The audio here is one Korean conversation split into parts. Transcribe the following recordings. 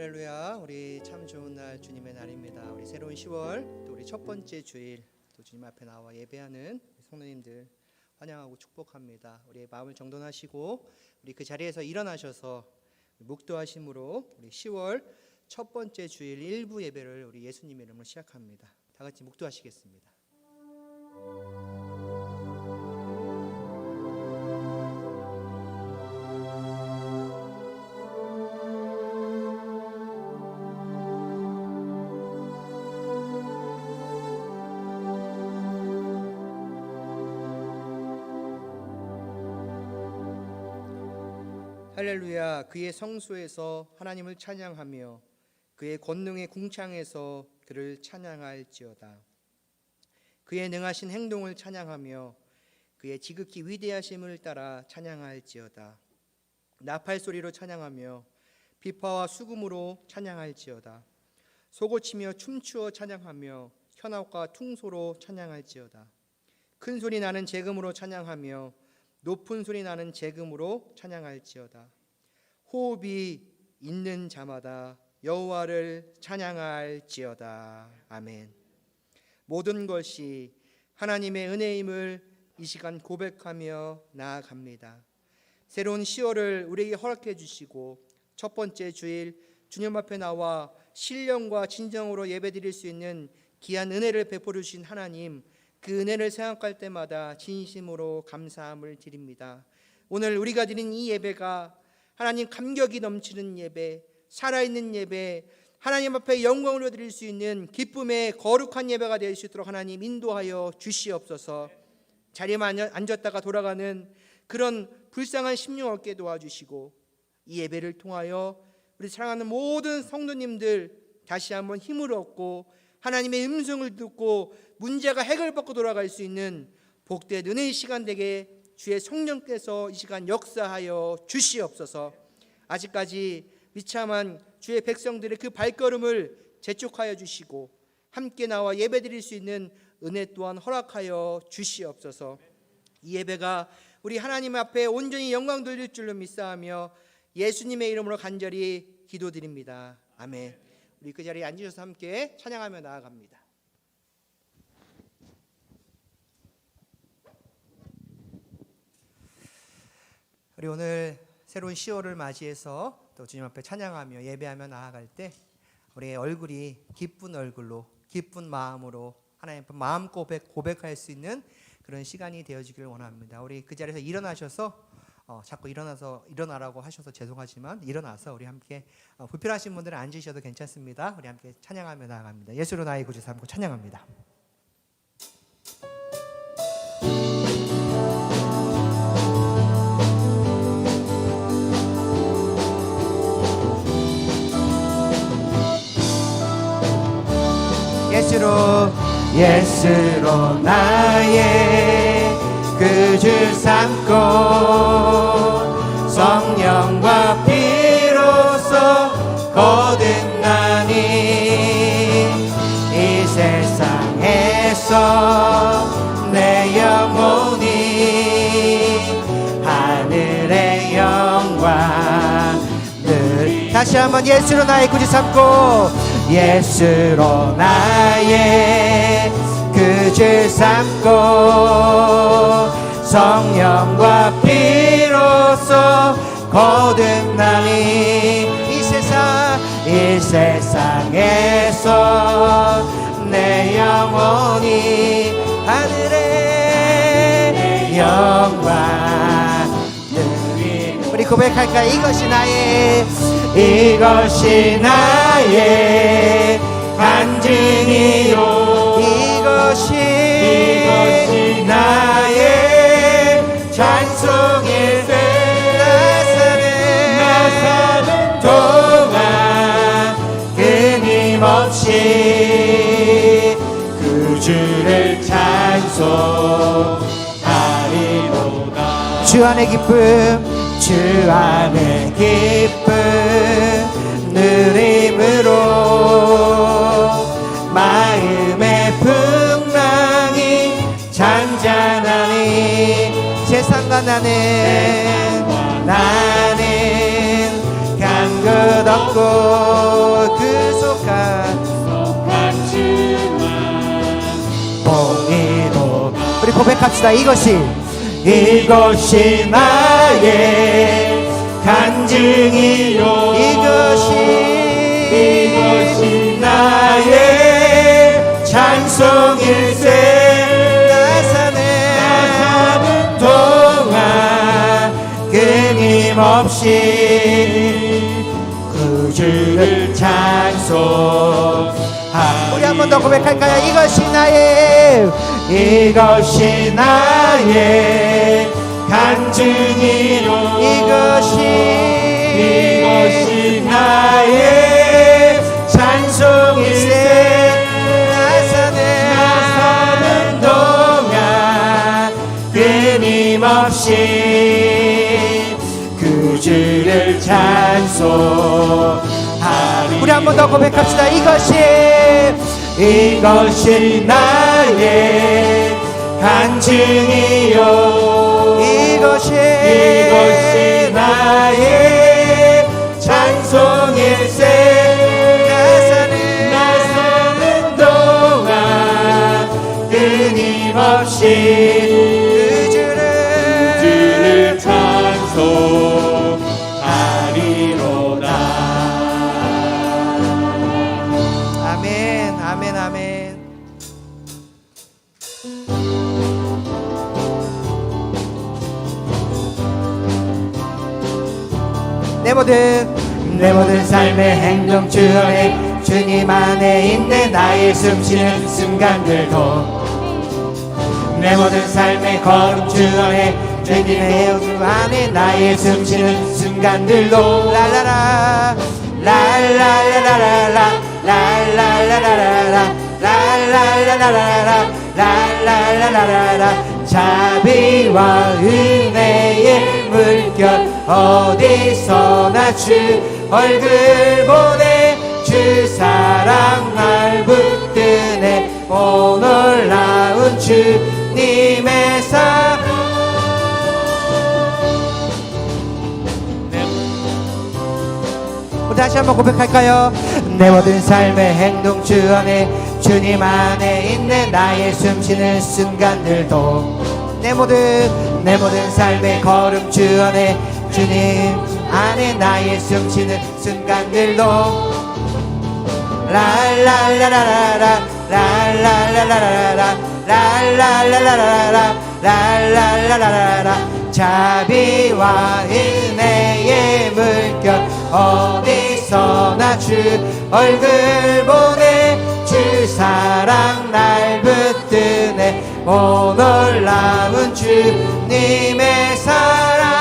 할렐루야. 우리 참 좋은 날 주님의 날입니다. 우리 새로운 10월 또 우리 첫 번째 주일 또 주님 앞에 나와 예배하는 성도님들 환영하고 축복합니다. 우리의 마음을 정돈하시고 우리 그 자리에서 일어나셔서 묵도하심으로 우리 10월 첫 번째 주일 일부 예배를 우리 예수님의 이름으로 시작합니다. 다 같이 묵도하시겠습니다. 할렐루야. 그의 성소에서 하나님을 찬양하며 그의 권능의 궁창에서 그를 찬양할지어다. 그의 능하신 행동을 찬양하며 그의 지극히 위대하심을 따라 찬양할지어다. 나팔 소리로 찬양하며 비파와 수금으로 찬양할지어다. 소고치며 춤추어 찬양하며 현악과 퉁소로 찬양할지어다. 큰 소리 나는 제금으로 찬양하며 높은 소리 나는 제금으로 찬양할지어다. 호흡이 있는 자마다 여호와를 찬양할지어다. 아멘. 모든 것이 하나님의 은혜임을 이 시간 고백하며 나아갑니다. 새로운 10월을 우리에게 허락해 주시고 첫 번째 주일 주님 앞에 나와 신령과 진정으로 예배드릴 수 있는 귀한 은혜를 베풀어 주신 하나님, 그 은혜를 생각할 때마다 진심으로 감사함을 드립니다. 오늘 우리가 드린 이 예배가 하나님 감격이 넘치는 예배, 살아있는 예배, 하나님 앞에 영광을 드릴 수 있는 기쁨의 거룩한 예배가 될 수 있도록 하나님 인도하여 주시옵소서. 자리에만 앉았다가 돌아가는 그런 불쌍한 심령 없게 도와주시고 이 예배를 통하여 우리 사랑하는 모든 성도님들 다시 한번 힘을 얻고 하나님의 음성을 듣고 문제가 해결받고 돌아갈 수 있는 복된 은혜의 시간 되게 주의 성령께서 이 시간 역사하여 주시옵소서. 아직까지 비참한 주의 백성들의 그 발걸음을 재촉하여 주시고 함께 나와 예배드릴 수 있는 은혜 또한 허락하여 주시옵소서. 이 예배가 우리 하나님 앞에 온전히 영광 돌릴 줄로 믿사하며 예수님의 이름으로 간절히 기도드립니다. 아멘. 우리 그 자리에 앉으셔서 함께 찬양하며 나아갑니다. 우리 오늘 새로운 10월을 맞이해서 또 주님 앞에 찬양하며 예배하며 나아갈 때 우리의 얼굴이 기쁜 얼굴로 기쁜 마음으로 하나님 앞에 마음 고백할 수 있는 그런 시간이 되어지기를 원합니다. 우리 그 자리에서 일어나셔서 자꾸 일어나라고 하셔서 죄송하지만 일어나서 우리 함께 불편하신 분들은 앉으셔도 괜찮습니다. 우리 함께 찬양하며 나아갑니다. 예수로 나의 구주 삼고 찬양합니다. 예수로 나의 구주 삼고 성령과 피로써 거듭나니 이 세상에서 내 영혼이 하늘의 영광 늘 다시 한번 예수로 나의 구주 삼고 예수로 나의 구주 삼고 성령과 피로써 거듭나니 이 세상에서 내 영혼이 하늘의 영광 우리 고백할까? 이것이 나의 간증이요 이것이 나의 찬송일세 나 사는 동안 끊임없이 구주를 찬송하리로다. 주 안의 기쁨 누림으로 마음의 풍랑이 잔잔하니 세상과 나는 간 것 없고 고백합시다. 이것이 나의 간증이요. 이것이 나의 찬송일세. 나 사는 동안 끊임없이 그 주를 찬송하리. 우리 한 번 더 고백할까요? 이것이 나의 간증이요. 이것이 나의 찬송일세. 나 사는 동안 끊임없이 그 주를 찬송하리. 우리 한 번 더 고백합시다. 이것이 나의 간증이요. 이것이 나의 찬송일세. 나 사는 동안 끊임없이 그 주를 찬송하리로다. 아멘, 아멘, 아멘. 내 모든 삶의 행동 주 안에 주님 안에 있네. 나의 숨쉬는 순간들도 내 모든 삶의 걸음 주 안에 주님의 주 안에 나의 숨쉬는 순간들도 랄라라 랄랄라라라 랄랄라라라 랄랄라라라 랄랄라라라 자비와 은혜의 물결 어디서나 주 얼굴 보내. 주 사랑 날 붙드네. 오 놀라운 주님의 사랑. 우리 다시 한번 고백할까요? 내 모든 삶의 행동 주 안에 주님 안에 있네. 나의 숨쉬는 순간들도 내 모든 삶의 걸음 주 안에 주님 안에 나의 숨쉬는 순간들도 랄랄라라라 랄랄라라라 랄랄라라라 랄랄라라라 자비와 은혜의 물결 어디서나 주 얼굴 보내. 주 사랑 날 붙드네. 오 놀라운 주님의 사랑.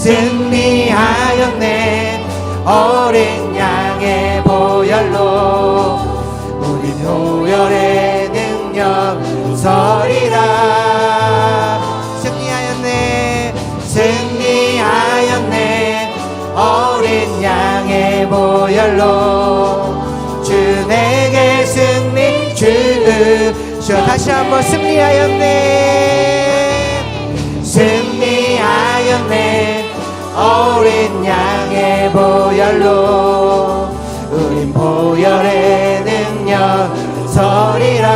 승리하였네. 어린 양의 보혈로 우리 보혈의 능력 서리라. 승리하였네. 어린 양의 보혈로 주 내게 승리 주셔. 다시 한번 승리하였네. 어린 양의 보혈로 우린 보혈의 능력 서리라.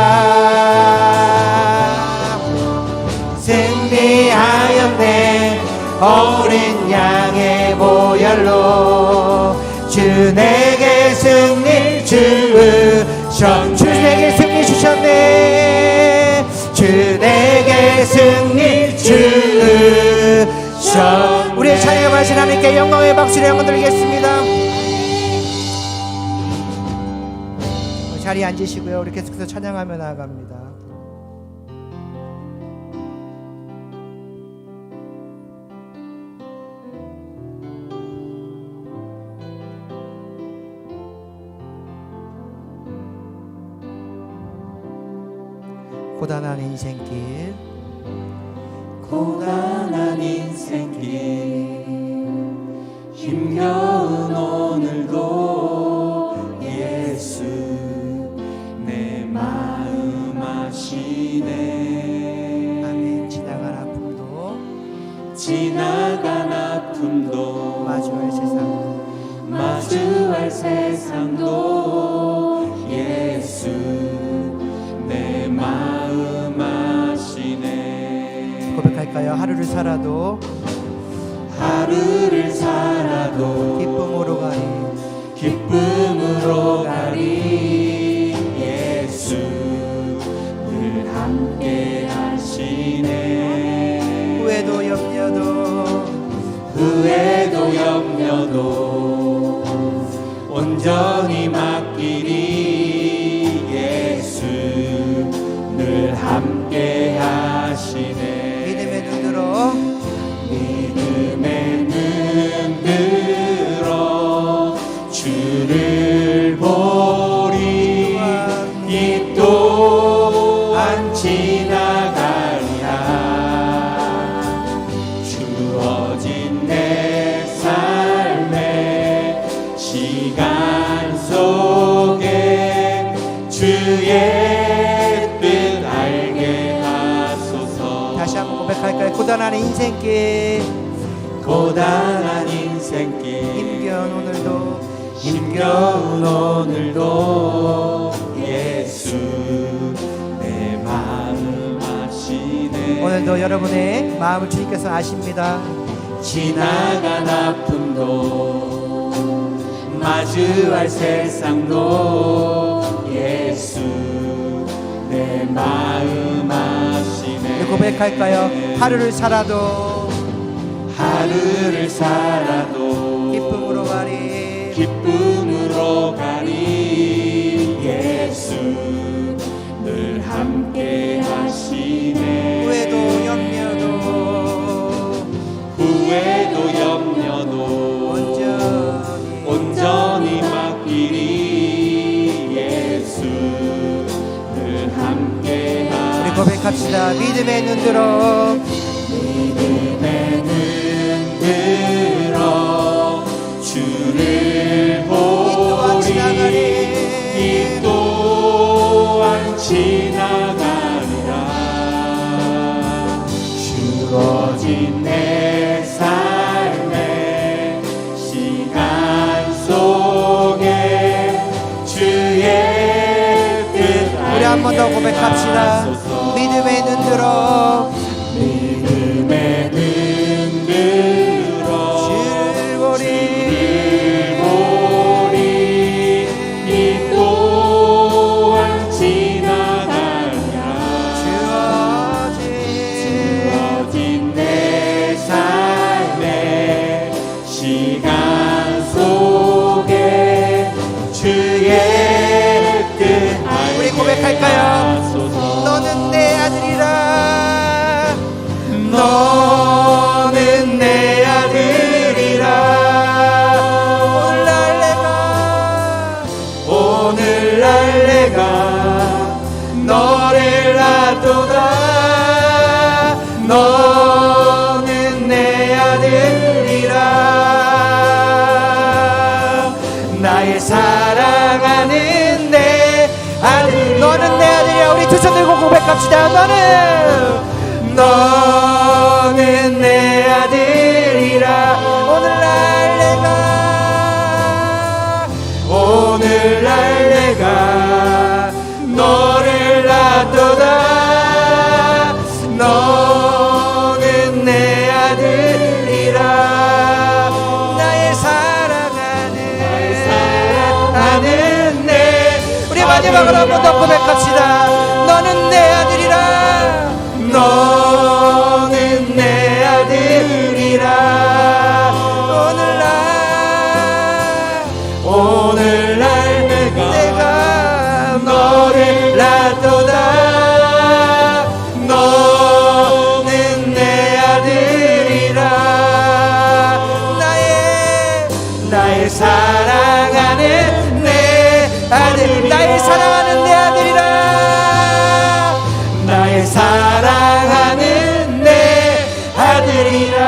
승리하였네. 어린 양의 보혈로 주 내게 승리 주셔. 주 내게 승리 주셨네. 주 내게 승리 주셔. 우리의 찬양을 받으신 하나님께 영광의 박수를 한번 드리겠습니다. 자리에 앉으시고요. 우리 계속해서 찬양하며 나아갑니다. 고단한 인생길, 고단한 인생길, 힘겨운 오늘도 예수 내 마음 아시네. 아멘. 지나간 아픔도 마주할 세상도 예수 내 고백할까요? 하루를 살아도 하루를 살아도 기쁨으로 가리. 기쁨으로 가리. 예수 늘 함께 하시네. 후회도 염려도 온전히 맡기리. 예수 늘 함께 하시네. 믿음의 눈 들어 믿음의 눈 들어 주를 보리. 이 또한 지나가리라. 주어진 내 삶의 시간 속에 주의 뜻 알게 하소서. 다시 한번 고백할까요? 고단한 인생길 고단한 인생길 힘겨운 오늘도 예수 내 마음 아시네. 오늘도 여러분의 마음을 주님께서 아십니다. 지나간 아픔도 마주할 세상도 예수 내 마음 아시네. 고백할까요? 하루를 살아도 기쁨으로 가리. 예수 늘 함께 하시네. 후회도 염려도 온전히 맡기리. 예수 늘 함께 하시네. 우리 고백합시다. 믿음의 눈 들어 주를 보리. 이 또한 지나가리라. 주어진 내 삶의 시간 속에 주의 뜻 우리 한 번 더 고백합시다. 믿음의 눈 들어 믿음의 눈 들어 주를 보리. 이 또한 지나가리라. 주어진 내 삶의 시간 속에 주의 뜻 우리 고백할까요? 하소서. 너는 내 아들이라 너는 내 아들이라. 오늘날 내가 너를 낳도다. 너는 내 아들이라. 나의 사랑하는 내 아들. 너는 내 아들이야. 우리 두 손 들고 고백합시다. 너는 내 아들이라. 오늘날 내가 너를 낳도다. 너는 내 아들이라. 나의 사랑하는 내. 우리 마지막으로 한 번 더 고백합시다. 너는 내 아들이라. 너는 내 아들이라. 오늘날 내가 너를 낳도다. 너는 내 아들이라. 나의 사랑하는 내 아들. 나의 사랑하는 내 아들이라. 나의 사랑하는 내 아들이라.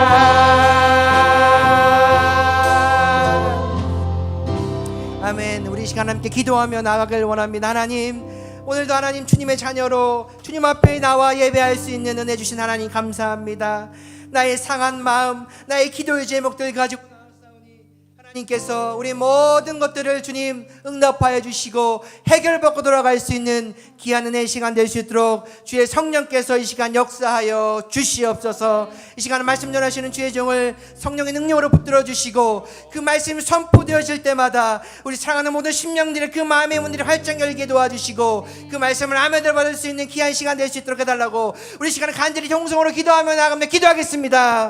아멘. 우리 이 시간 함께 기도하며 나아가길 원합니다. 하나님, 오늘도 하나님 주님의 자녀로 주님 앞에 나와 예배할 수 있는 은혜 주신 하나님 감사합니다. 나의 상한 마음, 나의 기도의 제목들 가지고 나왔사오니 하나님 하나님께서 우리 모든 것들을 주님 응답하여 주시고 해결받고 돌아갈 수 있는 귀한 은혜의 시간 될 수 있도록 주의 성령께서 이 시간 역사하여 주시옵소서. 이 시간 말씀 전하시는 주의 종을 성령의 능력으로 붙들어 주시고 그 말씀이 선포되어질 때마다 우리 사랑하는 모든 심령들의 그 마음의 문들이 활짝 열게 도와주시고 그 말씀을 아멘을 받을 수 있는 귀한 시간 될 수 있도록 해달라고 우리 시간을 간절히 동성으로 기도하며 나아가며 기도하겠습니다.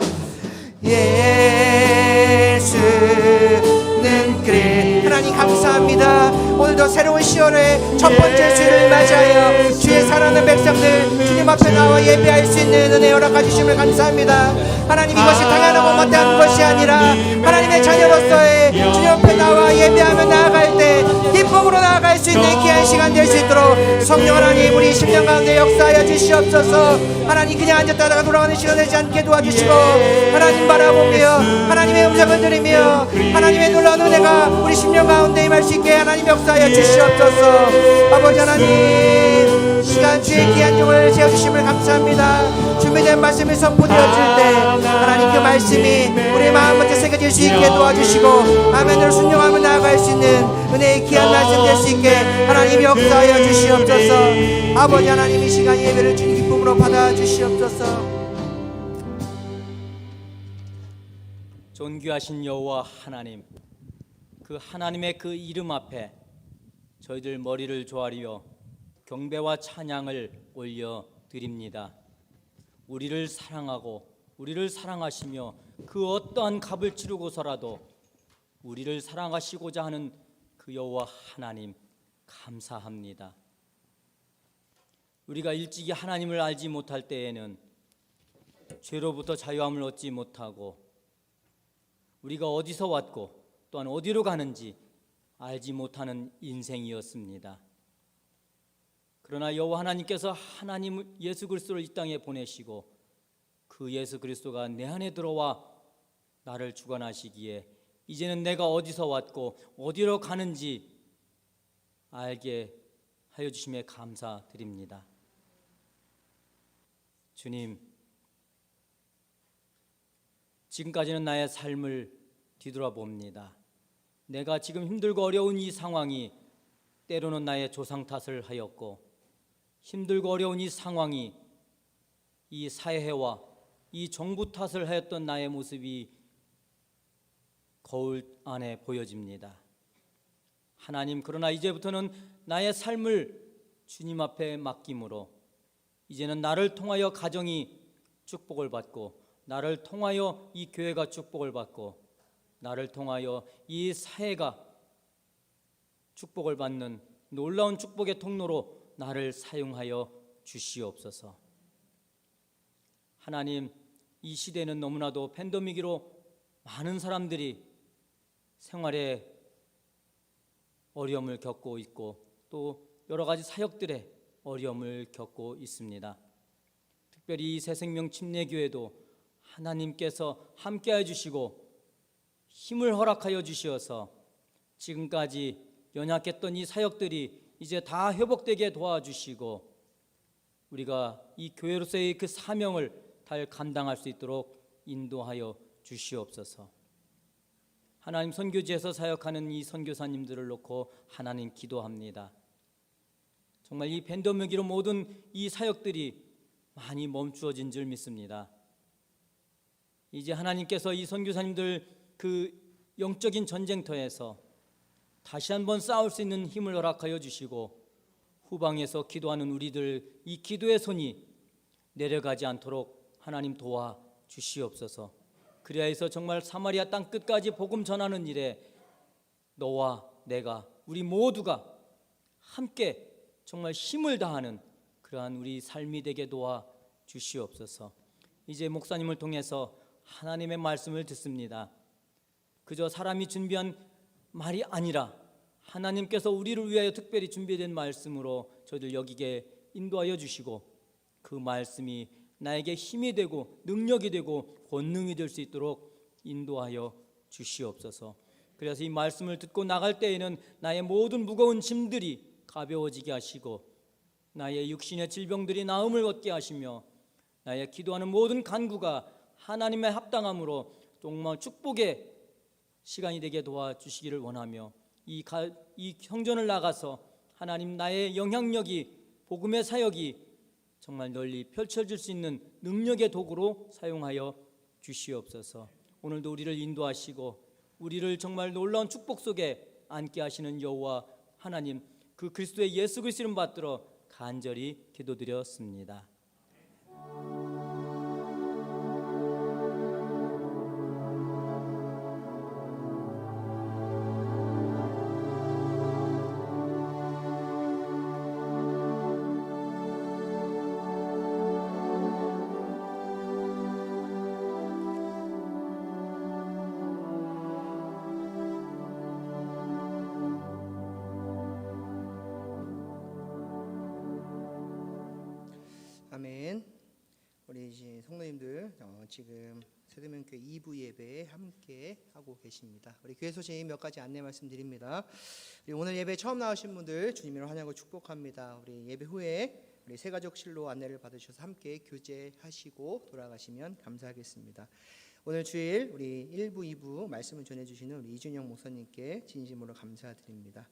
예수는 그래. 하나님 감사합니다. 오늘도 새로운 10월의 첫 번째 주일을 맞이하여 주의 사랑하는 백성들 주님 앞에 나와 예배할 수 있는 은혜 허락해 주심을 감사합니다. 하나님 이것이 당연하고 마땅한 것이 아니라 하나님의 자녀로서의 주님 앞에 나와 예배하며 나아갈 때 기쁨으로 나아갈 수 있는 귀한 시간 될 수 있도록 성령 하나님 우리 심령 가운데 역사하여 주시옵소서. 하나님 그냥 앉았다가 돌아가는 시간 되지 않게 도와주시고 하나님 바라보며 하나님의 음성을 들으며 하나님의 놀라운 은혜가 우리 심령 가운데 임할 수 있게 하나님 역사하여 주시옵소서. 아버지 하나님 시간 주의 귀한 종을 세워주심을 감사합니다. 준비된 말씀이 선포되어질 때 하나님 그 말씀이 우리 마음부터 새겨질 수 있게 도와주시고 아멘으로 순종하며 나아갈 수 있는 은혜의 귀한 말씀 될 수 있게 하나님 역사하여 주시옵소서. 아버지 하나님 이 시간 예배를 주님 기쁨으로 받아 주시옵소서. 존귀하신 여호와 하나님, 그 하나님의 그 이름 앞에 저희들 머리를 조아리어 경배와 찬양을 올려 드립니다. 우리를 사랑하고 우리를 사랑하시며 그 어떠한 값을 치르고서라도 우리를 사랑하시고자 하는 그 여호와 하나님 감사합니다. 우리가 일찍이 하나님을 알지 못할 때에는 죄로부터 자유함을 얻지 못하고 우리가 어디서 왔고 또한 어디로 가는지 알지 못하는 인생이었습니다. 그러나 여호와 하나님께서 하나님 예수 그리스도를 이 땅에 보내시고 그 예수 그리스도가 내 안에 들어와 나를 주관하시기에 이제는 내가 어디서 왔고 어디로 가는지 알게 하여 주심에 감사드립니다. 주님, 지금까지는 나의 삶을 뒤돌아봅니다. 내가 지금 힘들고 어려운 이 상황이 때로는 나의 조상 탓을 하였고 힘들고 어려운 이 상황이 이 사회와 이 정부 탓을 하였던 나의 모습이 거울 안에 보여집니다. 하나님, 그러나 이제부터는 나의 삶을 주님 앞에 맡김으로 이제는 나를 통하여 가정이 축복을 받고 나를 통하여 이 교회가 축복을 받고 나를 통하여 이 사회가 축복을 받는 놀라운 축복의 통로로 나를 사용하여 주시옵소서. 하나님, 이 시대는 너무나도 팬데믹으로 많은 사람들이 생활에 어려움을 겪고 있고 또 여러 가지 사역들의 어려움을 겪고 있습니다. 특별히 이 새생명 침례교회도 하나님께서 함께해 주시고 힘을 허락하여 주시어서 지금까지 연약했던 이 사역들이 이제 다 회복되게 도와주시고 우리가 이 교회로서의 그 사명을 잘 감당할 수 있도록 인도하여 주시옵소서. 하나님, 선교지에서 사역하는 이 선교사님들을 놓고 하나님 기도합니다. 정말 이 팬데믹으로 모든 이 사역들이 많이 멈추어진 줄 믿습니다. 이제 하나님께서 이 선교사님들 그 영적인 전쟁터에서 다시 한번 싸울 수 있는 힘을 허락하여 주시고 후방에서 기도하는 우리들 이 기도의 손이 내려가지 않도록 하나님 도와 주시옵소서. 그래야 해서 정말 사마리아 땅 끝까지 복음 전하는 일에 너와 내가 우리 모두가 함께 정말 힘을 다하는 그러한 우리 삶이 되게 도와 주시옵소서. 이제 목사님을 통해서 하나님의 말씀을 듣습니다. 그저 사람이 준비한 말이 아니라 하나님께서 우리를 위하여 특별히 준비된 말씀으로 저희들 여기게 인도하여 주시고 그 말씀이 나에게 힘이 되고 능력이 되고 권능이 될 수 있도록 인도하여 주시옵소서. 그래서 이 말씀을 듣고 나갈 때에는 나의 모든 무거운 짐들이 가벼워지게 하시고 나의 육신의 질병들이 나음을 얻게 하시며 나의 기도하는 모든 간구가 하나님의 합당함으로 정말 축복의 시간이 되게 도와주시기를 원하며 이 성전을 나가서 하나님 나의 영향력이 복음의 사역이 정말 널리 펼쳐질 수 있는 능력의 도구로 사용하여 주시옵소서. 오늘도 우리를 인도하시고 우리를 정말 놀라운 축복 속에 앉게 하시는 여호와 하나님, 그 그리스도의 예수 그리스도 이름 받들어 간절히 기도드렸습니다. 아멘. 우리 이제 성도님들 지금 세대명교회 2부 예배에 함께 하고 계십니다. 우리 교회 소식 몇 가지 안내 말씀드립니다. 우리 오늘 예배 처음 나오신 분들 주님으로 환영을 축복합니다. 우리 예배 후에 우리 새가족실로 안내를 받으셔서 함께 교제하시고 돌아가시면 감사하겠습니다. 오늘 주일 우리 1부, 2부 말씀을 전해주시는 우리 이준영 목사님께 진심으로 감사드립니다.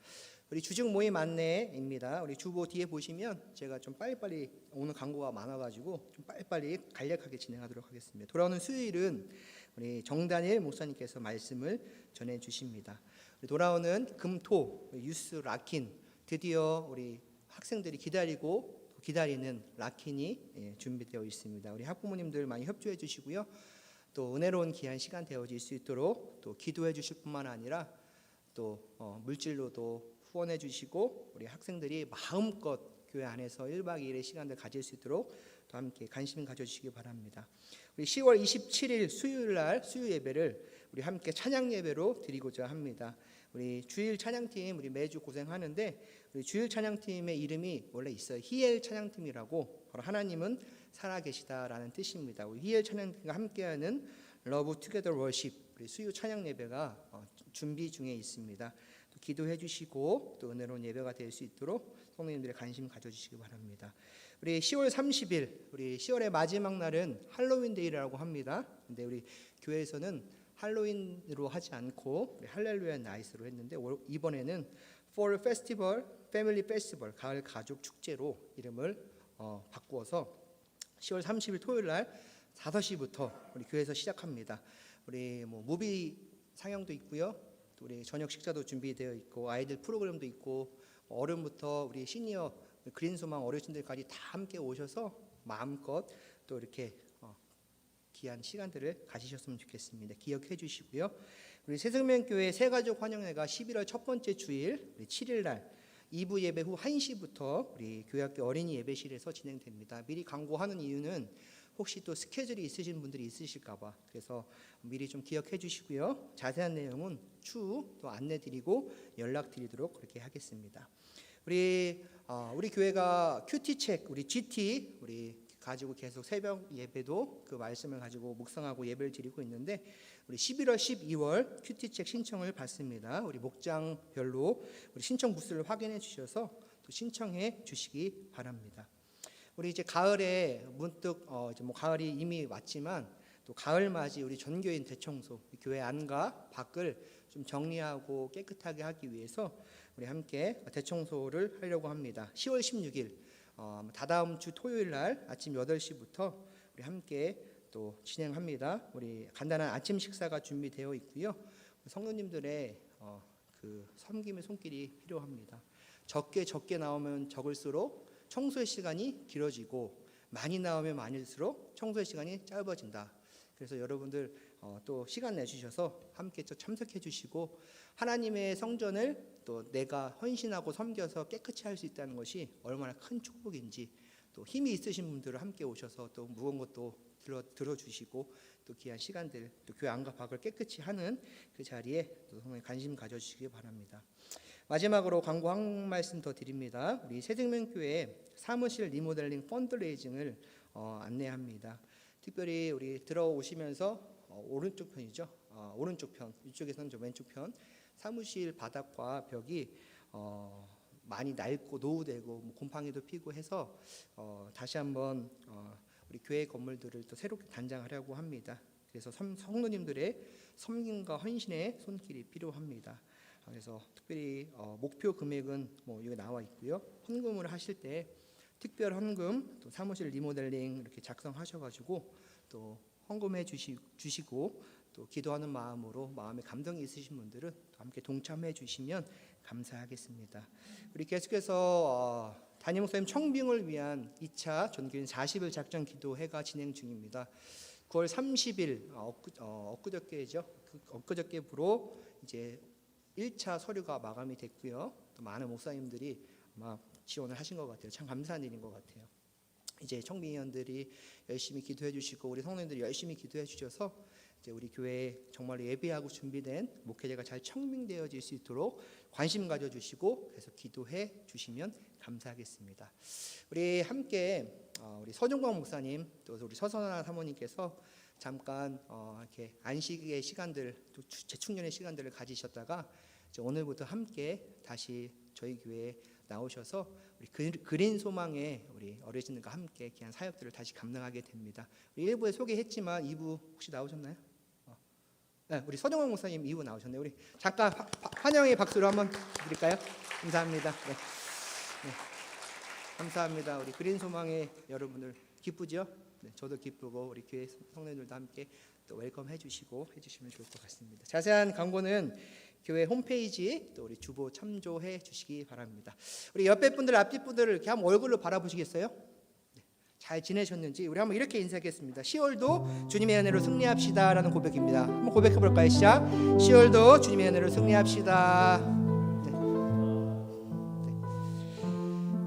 우리 주중 모임 안내입니다. 우리 주보 뒤에 보시면 제가 좀 빨리빨리, 오늘 광고가 많아가지고 좀 빨리빨리 간략하게 진행하도록 하겠습니다. 돌아오는 수요일은 우리 정단일 목사님께서 말씀을 전해주십니다. 우리 돌아오는 금, 토 유스 락킨, 드디어 우리 학생들이 기다리는 락킨이 준비되어 있습니다. 우리 학부모님들 많이 협조해 주시고요. 또 은혜로운 귀한 시간 되어질 수 있도록 또 기도해 주실 뿐만 아니라 또 물질로도 후원해 주시고 우리 학생들이 마음껏 교회 안에서 1박 2일의 시간을 가질 수 있도록 또 함께 관심 가져주시기 바랍니다. 우리 10월 27일 수요일 날 수요 예배를 우리 함께 찬양 예배로 드리고자 합니다. 우리 주일 찬양팀 우리 매주 고생하는데 우리 주일 찬양팀의 이름이 원래 있어요. 히엘 찬양팀이라고, 바로 하나님은 살아계시다라는 뜻입니다. 우리 히엘 찬양팀과 함께하는 러브 투게더 워십 우리 수요 찬양 예배가 준비 중에 있습니다. 또 기도해 주시고 또 은혜로운 예배가 될 수 있도록 성도님들의 관심 가져주시기 바랍니다. 우리 10월 30일 우리 10월의 마지막 날은 할로윈 데이라고 합니다. 근데 우리 교회에서는 할로윈으로 하지 않고 우리 할렐루야 나이스로 했는데 이번에는 Fall Festival, Family Festival, 가을 가족 축제로 이름을 바꾸어서 10월 30일 토요일 날 5시부터 우리 교회에서 시작합니다. 우리 무비 상영도 있고요. 또 우리 저녁 식사도 준비되어 있고 아이들 프로그램도 있고 어른부터 우리 시니어 그린소망 어르신들까지 다 함께 오셔서 마음껏 또 이렇게 귀한 시간들을 가지셨으면 좋겠습니다. 기억해 주시고요. 우리 새생명교회 새가족 환영회가 11월 첫 번째 주일 우리 7일 날 2부 예배 후 1시부터 우리 교회학교 어린이 예배실에서 진행됩니다. 미리 광고하는 이유는 혹시 또 스케줄이 있으신 분들이 있으실까 봐, 그래서 미리 좀 기억해 주시고요. 자세한 내용은 추후 또 안내 드리고 연락 드리도록 그렇게 하겠습니다. 우리 교회가 큐티책 우리 GT 우리 가지고 계속 새벽 예배도 그 말씀을 가지고 묵상하고 예배를 드리고 있는데 우리 11월 12월 큐티책 신청을 받습니다. 우리 목장별로 우리 신청 부스를 확인해 주셔서 또 신청해 주시기 바랍니다. 우리 이제 가을에 문득 이제 가을이 이미 왔지만 또 가을 맞이 우리 전교인 대청소 교회 안과 밖을 좀 정리하고 깨끗하게 하기 위해서 우리 함께 대청소를 하려고 합니다. 10월 16일 다다음 주 토요일 날 아침 8시부터 우리 함께 또 진행합니다. 우리 간단한 아침 식사가 준비되어 있고요. 성도님들의 그 섬김의 손길이 필요합니다. 적게 나오면 적을수록 청소의 시간이 길어지고 많이 나오면 많을수록 청소의 시간이 짧아진다. 그래서 여러분들 또 시간 내주셔서 함께 또 참석해 주시고 하나님의 성전을 또 내가 헌신하고 섬겨서 깨끗이 할 수 있다는 것이 얼마나 큰 축복인지, 또 힘이 있으신 분들을 함께 오셔서 또 무거운 것도 들어주시고 또 귀한 시간들 또 교회 안과 밖을 깨끗이 하는 그 자리에 또 정말 관심 가져주시기 바랍니다. 마지막으로 광고 한 말씀 더 드립니다. 우리 새생명교회 사무실 리모델링 펀드레이징을 안내합니다. 특별히 우리 들어오시면서 오른쪽 편이죠. 오른쪽 편, 이쪽에서는 저 왼쪽 편 사무실 바닥과 벽이 많이 낡고 노후되고 곰팡이도 피고 해서 다시 한번 우리 교회 건물들을 또 새롭게 단장하려고 합니다. 그래서 성도님들의 섬김과 헌신의 손길이 필요합니다. 그래서 특별히 목표 금액은 뭐 여기 나와 있고요. 헌금을 하실 때 특별 헌금, 또 사무실 리모델링 이렇게 작성하셔가지고 또 헌금해 주시고 또 기도하는 마음으로 마음에 감동이 있으신 분들은 또 함께 동참해 주시면 감사하겠습니다. 우리 계속해서 담임 목사님 청빙을 위한 2차 전교인 40일 작전 기도회가 진행 중입니다. 9월 30일 엊그저께죠. 엊그저께부로 이제 1차 서류가 마감이 됐고요. 또 많은 목사님들이 아마 지원을 하신 것 같아요. 참 감사한 일인 것 같아요. 이제 청빙위원들이 열심히 기도해 주시고 우리 성도님들이 열심히 기도해 주셔서 이제 우리 교회에 정말 예비하고 준비된 목회자가 잘 청빙되어질 수 있도록 관심 가져주시고 계속 기도해 주시면 감사하겠습니다. 우리 함께 우리 서종광 목사님 또 우리 서선아 사모님께서 잠깐 이렇게 안식의 시간들 또 재충전의 시간들을 가지셨다가 이제 오늘부터 함께 다시 저희 교회에 나오셔서 우리 그린 소망의 우리 어르신들과 함께 귀한 사역들을 다시 감당하게 됩니다. 우리 1부에 소개했지만 2부 혹시 나오셨나요? 네, 우리 서정원 목사님 2부 나오셨네요. 우리 잠깐 환영의 박수로 한번 드릴까요? 감사합니다. 네. 네. 감사합니다. 우리 그린 소망의 여러분들 기쁘죠? 네, 저도 기쁘고 우리 교회 성도님들도 함께 또 웰컴 해주시고 해주시면 좋을 것 같습니다. 자세한 광고는 교회 홈페이지 또 우리 주보 참조해 주시기 바랍니다. 우리 옆에 분들 앞뒤 분들을 이렇게 한번 얼굴로 바라보시겠어요? 네, 잘 지내셨는지 우리 한번 이렇게 인사하겠습니다. 10월도 주님의 은혜로 승리합시다라는 고백입니다. 한번 고백해 볼까요? 시작. 10월도 주님의 은혜로 승리합시다. 네. 네.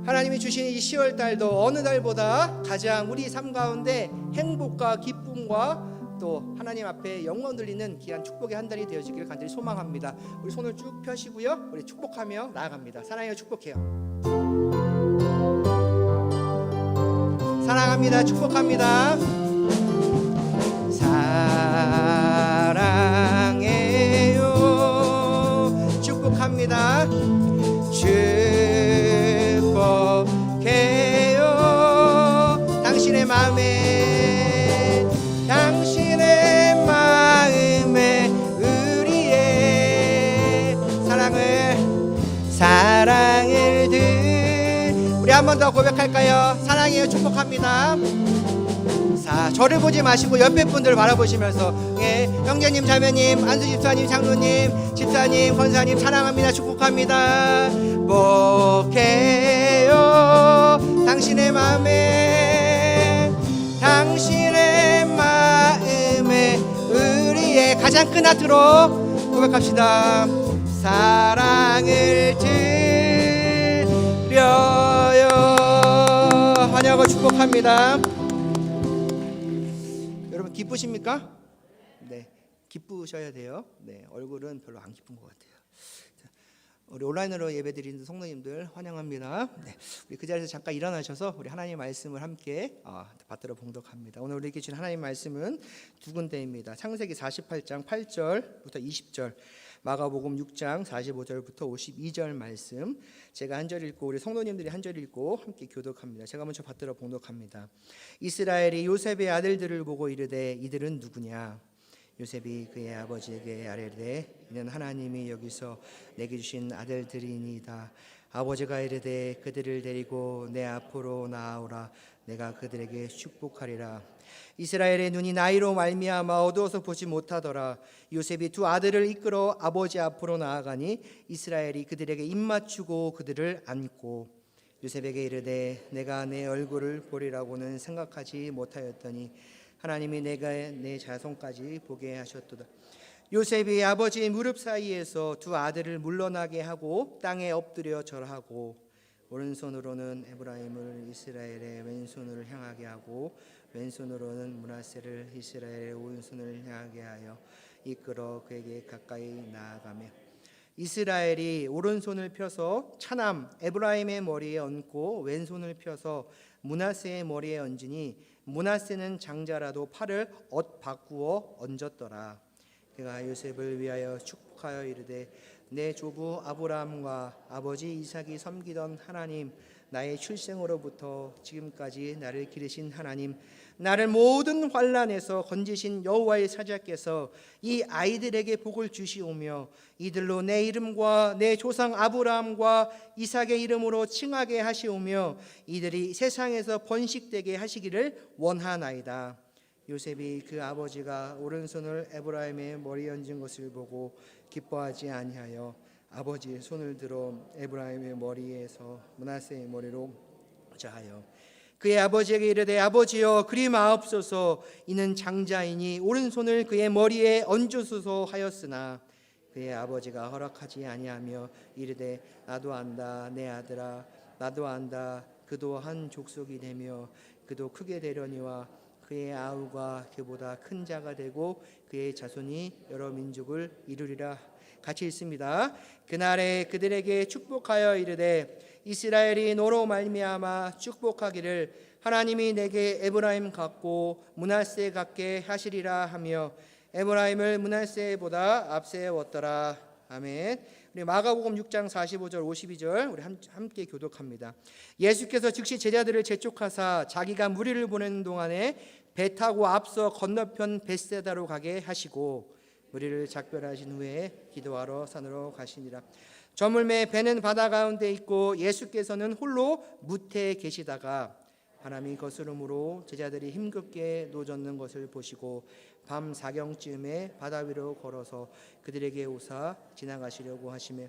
하나님이 주신 이 10월 달도 어느 달보다 가장 우리 삶 가운데 행복과 기쁨과 또 하나님 앞에 영광 돌리는 귀한 축복의 한 달이 되어지기를 간절히 소망합니다. 우리 손을 쭉 펴시고요. 우리 축복하며 나아갑니다. 사랑해요. 축복해요. 사랑합니다. 축복합니다. 사랑해요. 축복합니다. 축복해요. 당신의 마음에 사랑을 우리 한 번 더 고백할까요? 사랑해요. 축복합니다. 저를 보지 마시고 옆에 분들 바라보시면서 예, 형제님, 자매님, 안수 집사님, 장로님, 집사님, 권사님 사랑합니다. 축복합니다. 복해요. 당신의 마음에 우리의 가장 큰 하트로 고백합시다. 사랑을 드려요. 환영하고 축복합니다. 여러분 기쁘십니까? 네, 기쁘셔야 돼요. 네, 얼굴은 별로 안 기쁜 것 같아요. 자, 우리 온라인으로 예배드리는 성도님들 환영합니다. 네, 우리 그 자리에서 잠깐 일어나셔서 우리 하나님의 말씀을 함께 받들어 봉독합니다. 오늘 우리에게 주신 하나님의 말씀은 두 군데입니다. 창세기 48장 8절부터 20절, 마가복음 6장 45절부터 52절 말씀, 제가 한 절 읽고 우리 성도님들이 한 절 읽고 함께 교독합니다. 제가 먼저 받들어 봉독합니다. 이스라엘이 요셉의 아들들을 보고 이르되 이들은 누구냐? 요셉이 그의 아버지에게 아뢰되 이는 하나님이 여기서 내게 주신 아들들이니이다. 아버지가 이르되 그들을 데리고 내 앞으로 나아오라. 내가 그들에게 축복하리라. 이스라엘의 눈이 나이로 말미암아 어두워서 보지 못하더라. 요셉이 두 아들을 이끌어 아버지 앞으로 나아가니 이스라엘이 그들에게 입맞추고 그들을 안고 요셉에게 이르되 내가 내 얼굴을 보리라고는 생각하지 못하였더니 하나님이 내가 내 자손까지 보게 하셨도다. 요셉이 아버지의 무릎 사이에서 두 아들을 물러나게 하고 땅에 엎드려 절하고 오른손으로는 에브라임을 이스라엘의 왼손을 향하게 하고 왼손으로는 므낫세를 이스라엘의 오른손을 향하게 하여 이끌어 그에게 가까이 나아가며 이스라엘이 오른손을 펴서 차남 에브라임의 머리에 얹고 왼손을 펴서 므낫세의 머리에 얹으니 므낫세는 장자라도 팔을 바꾸어 얹었더라. 그가 요셉을 위하여 축복하여 이르되 내 조부 아브라함과 아버지 이삭이 섬기던 하나님 나의 출생으로부터 지금까지 나를 기르신 하나님, 나를 모든 환난에서 건지신 여호와의 사자께서 이 아이들에게 복을 주시오며 이들로 내 이름과 내 조상 아브라함과 이삭의 이름으로 칭하게 하시오며 이들이 세상에서 번식되게 하시기를 원하나이다. 요셉이 그 아버지가 오른손을 에브라임의 머리에 얹은 것을 보고 기뻐하지 아니하여 아버지의 손을 들어 에브라임의 머리에서 므낫세의 머리로 자하여 그의 아버지에게 이르되 아버지여 그리 마옵소서 이는 장자이니 오른손을 그의 머리에 얹으소서 하였으나 그의 아버지가 허락하지 아니하며 이르되 나도 안다 내 아들아 나도 안다 그도 한 족속이 되며 그도 크게 되려니와 그의 아우가 그보다 큰 자가 되고 그의 자손이 여러 민족을 이루리라. 같이 읽습니다. 그날에 그들에게 축복하여 이르되 이스라엘이 너로 말미암아 축복하기를 하나님이 내게 에브라임 같고 므낫세 같게 하시리라 하며 에브라임을 므낫세보다 앞세웠더라. 아멘. 우리 마가복음 6장 45절 52절 우리 함께 교독합니다. 예수께서 즉시 제자들을 재촉하사 자기가 무리를 보내는 동안에 배 타고 앞서 건너편 벳세다로 가게 하시고 무리를 작별하신 후에 기도하러 산으로 가시니라. 저물매 배는 바다 가운데 있고 예수께서는 홀로 무태에 계시다가 바람이 거스름으로 제자들이 힘겹게 노젓는 것을 보시고 밤 사경쯤에 바다 위로 걸어서 그들에게 오사 지나가시려고 하시며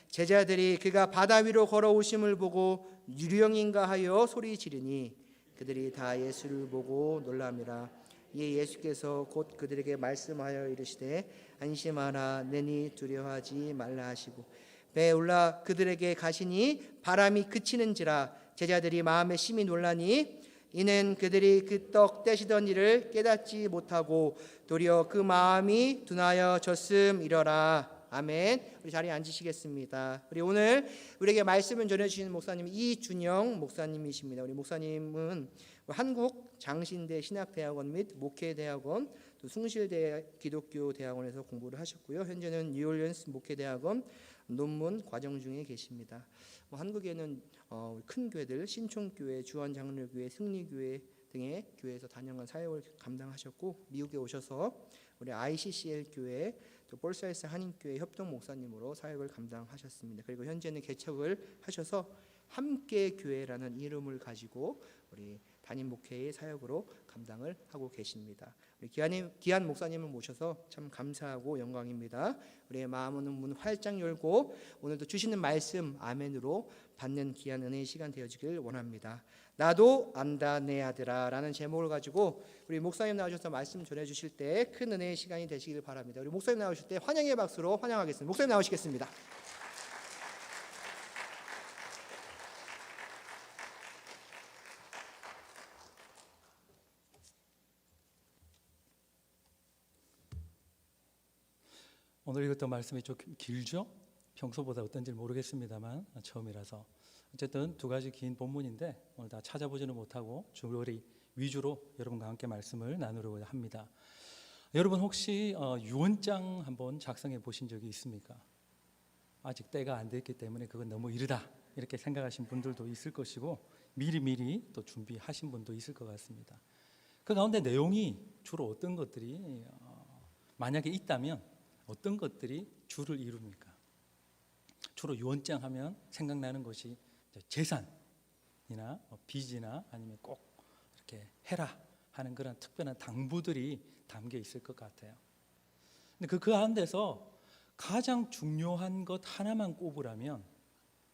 제자들이 그가 바다 위로 걸어오심을 보고 유령인가 하여 소리 지르니 그들이 다 예수를 보고 놀라미라. 이에 예수께서 곧 그들에게 말씀하여 이르시되 안심하라 내니 두려워하지 말라 하시고 배에 올라 그들에게 가시니 바람이 그치는지라 제자들이 마음에 심히 놀라니 이는 그들이 그 떡 떼시던 일을 깨닫지 못하고 도리어 그 마음이 둔하여 졌음이러라. 아멘. 우리 자리에 앉으시겠습니다. 우리 오늘 우리에게 말씀을 전해주시는 목사님 이준영 목사님이십니다. 우리 목사님은 한국 장신대 신학대학원 및 목회대학원 또 숭실대 기독교 대학원에서 공부를 하셨고요. 현재는 뉴올리언스 목회대학원 논문 과정 중에 계십니다. 한국에는 큰 교회들 신촌교회, 주한장로교회, 승리교회 등의 교회에서 다년간 사역을 감당하셨고 미국에 오셔서 우리 ICCL 교회 또 볼사이스 한인교회 협동 목사님으로 사역을 감당하셨습니다. 그리고 현재는 개척을 하셔서 함께 교회라는 이름을 가지고 우리 담임 목회의 사역으로 감당을 하고 계십니다. 우리 귀한 목사님을 모셔서 참 감사하고 영광입니다. 우리의 마음은 문 활짝 열고 오늘도 주시는 말씀 아멘으로 받는 귀한 은혜의 시간 되어지길 원합니다. 나도 안다 내 아들아 라는 제목을 가지고 우리 목사님 나오셔서 말씀 전해주실 때 큰 은혜의 시간이 되시길 바랍니다. 우리 목사님 나오실 때 환영의 박수로 환영하겠습니다. 목사님 나오시겠습니다. 오늘 이것도 말씀이 좀 길죠? 평소보다 어떤지 모르겠습니다만 처음이라서 어쨌든 두 가지 긴 본문인데 오늘 다 찾아보지는 못하고 줄거리 위주로 여러분과 함께 말씀을 나누려고 합니다. 여러분 혹시 유언장 한번 작성해 보신 적이 있습니까? 아직 때가 안 됐기 때문에 그건 너무 이르다 이렇게 생각하신 분들도 있을 것이고 미리 또 준비하신 분도 있을 것 같습니다. 그 가운데 내용이 주로 어떤 것들이 만약에 있다면 어떤 것들이 주를 이룹니까? 주로 유언장 하면 생각나는 것이 재산이나 빚이나 아니면 꼭 이렇게 해라 하는 그런 특별한 당부들이 담겨 있을 것 같아요. 근데 그 가운데서 가장 중요한 것 하나만 꼽으라면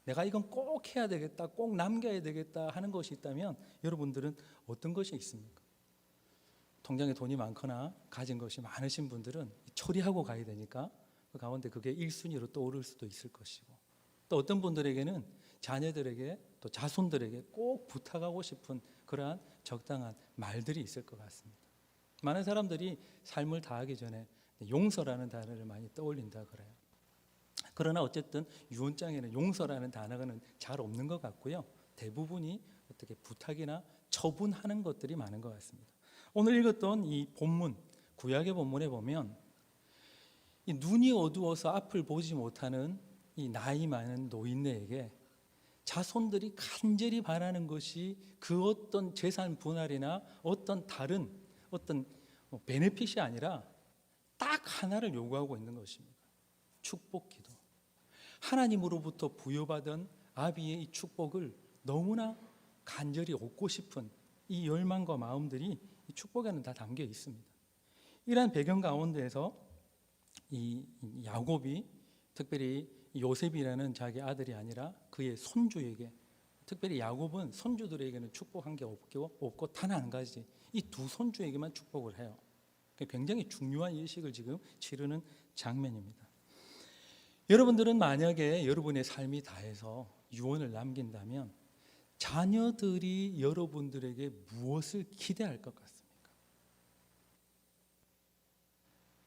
내가 이건 꼭 해야 되겠다, 꼭 남겨야 되겠다 하는 것이 있다면 여러분들은 어떤 것이 있습니까? 통장에 돈이 많거나 가진 것이 많으신 분들은 처리하고 가야 되니까 그 가운데 그게 1순위로 떠오를 수도 있을 것이고 또 어떤 분들에게는 자녀들에게 또 자손들에게 꼭 부탁하고 싶은 그러한 적당한 말들이 있을 것 같습니다. 많은 사람들이 삶을 다하기 전에 용서라는 단어를 많이 떠올린다 그래요. 그러나 어쨌든 유언장에는 용서라는 단어는 잘 없는 것 같고요. 대부분이 어떻게 부탁이나 처분하는 것들이 많은 것 같습니다. 오늘 읽었던 이 본문, 구약의 본문에 보면 이 눈이 어두워서 앞을 보지 못하는 이 나이 많은 노인네에게 자손들이 간절히 바라는 것이 그 어떤 재산 분할이나 어떤 다른 어떤 베네핏이 아니라 딱 하나를 요구하고 있는 것입니다. 축복 기도. 하나님으로부터 부여받은 아비의 이 축복을 너무나 간절히 얻고 싶은 이 열망과 마음들이 이 축복에는 다 담겨 있습니다. 이러한 배경 가운데에서 이 야곱이 특별히 요셉이라는 자기 아들이 아니라 그의 손주에게, 특별히 야곱은 손주들에게는 축복한 게 없고 단 한 가지, 이 두 손주에게만 축복을 해요. 굉장히 중요한 예식을 지금 치르는 장면입니다. 여러분들은 만약에 여러분의 삶이 다해서 유언을 남긴다면 자녀들이 여러분들에게 무엇을 기대할 것 같습니까?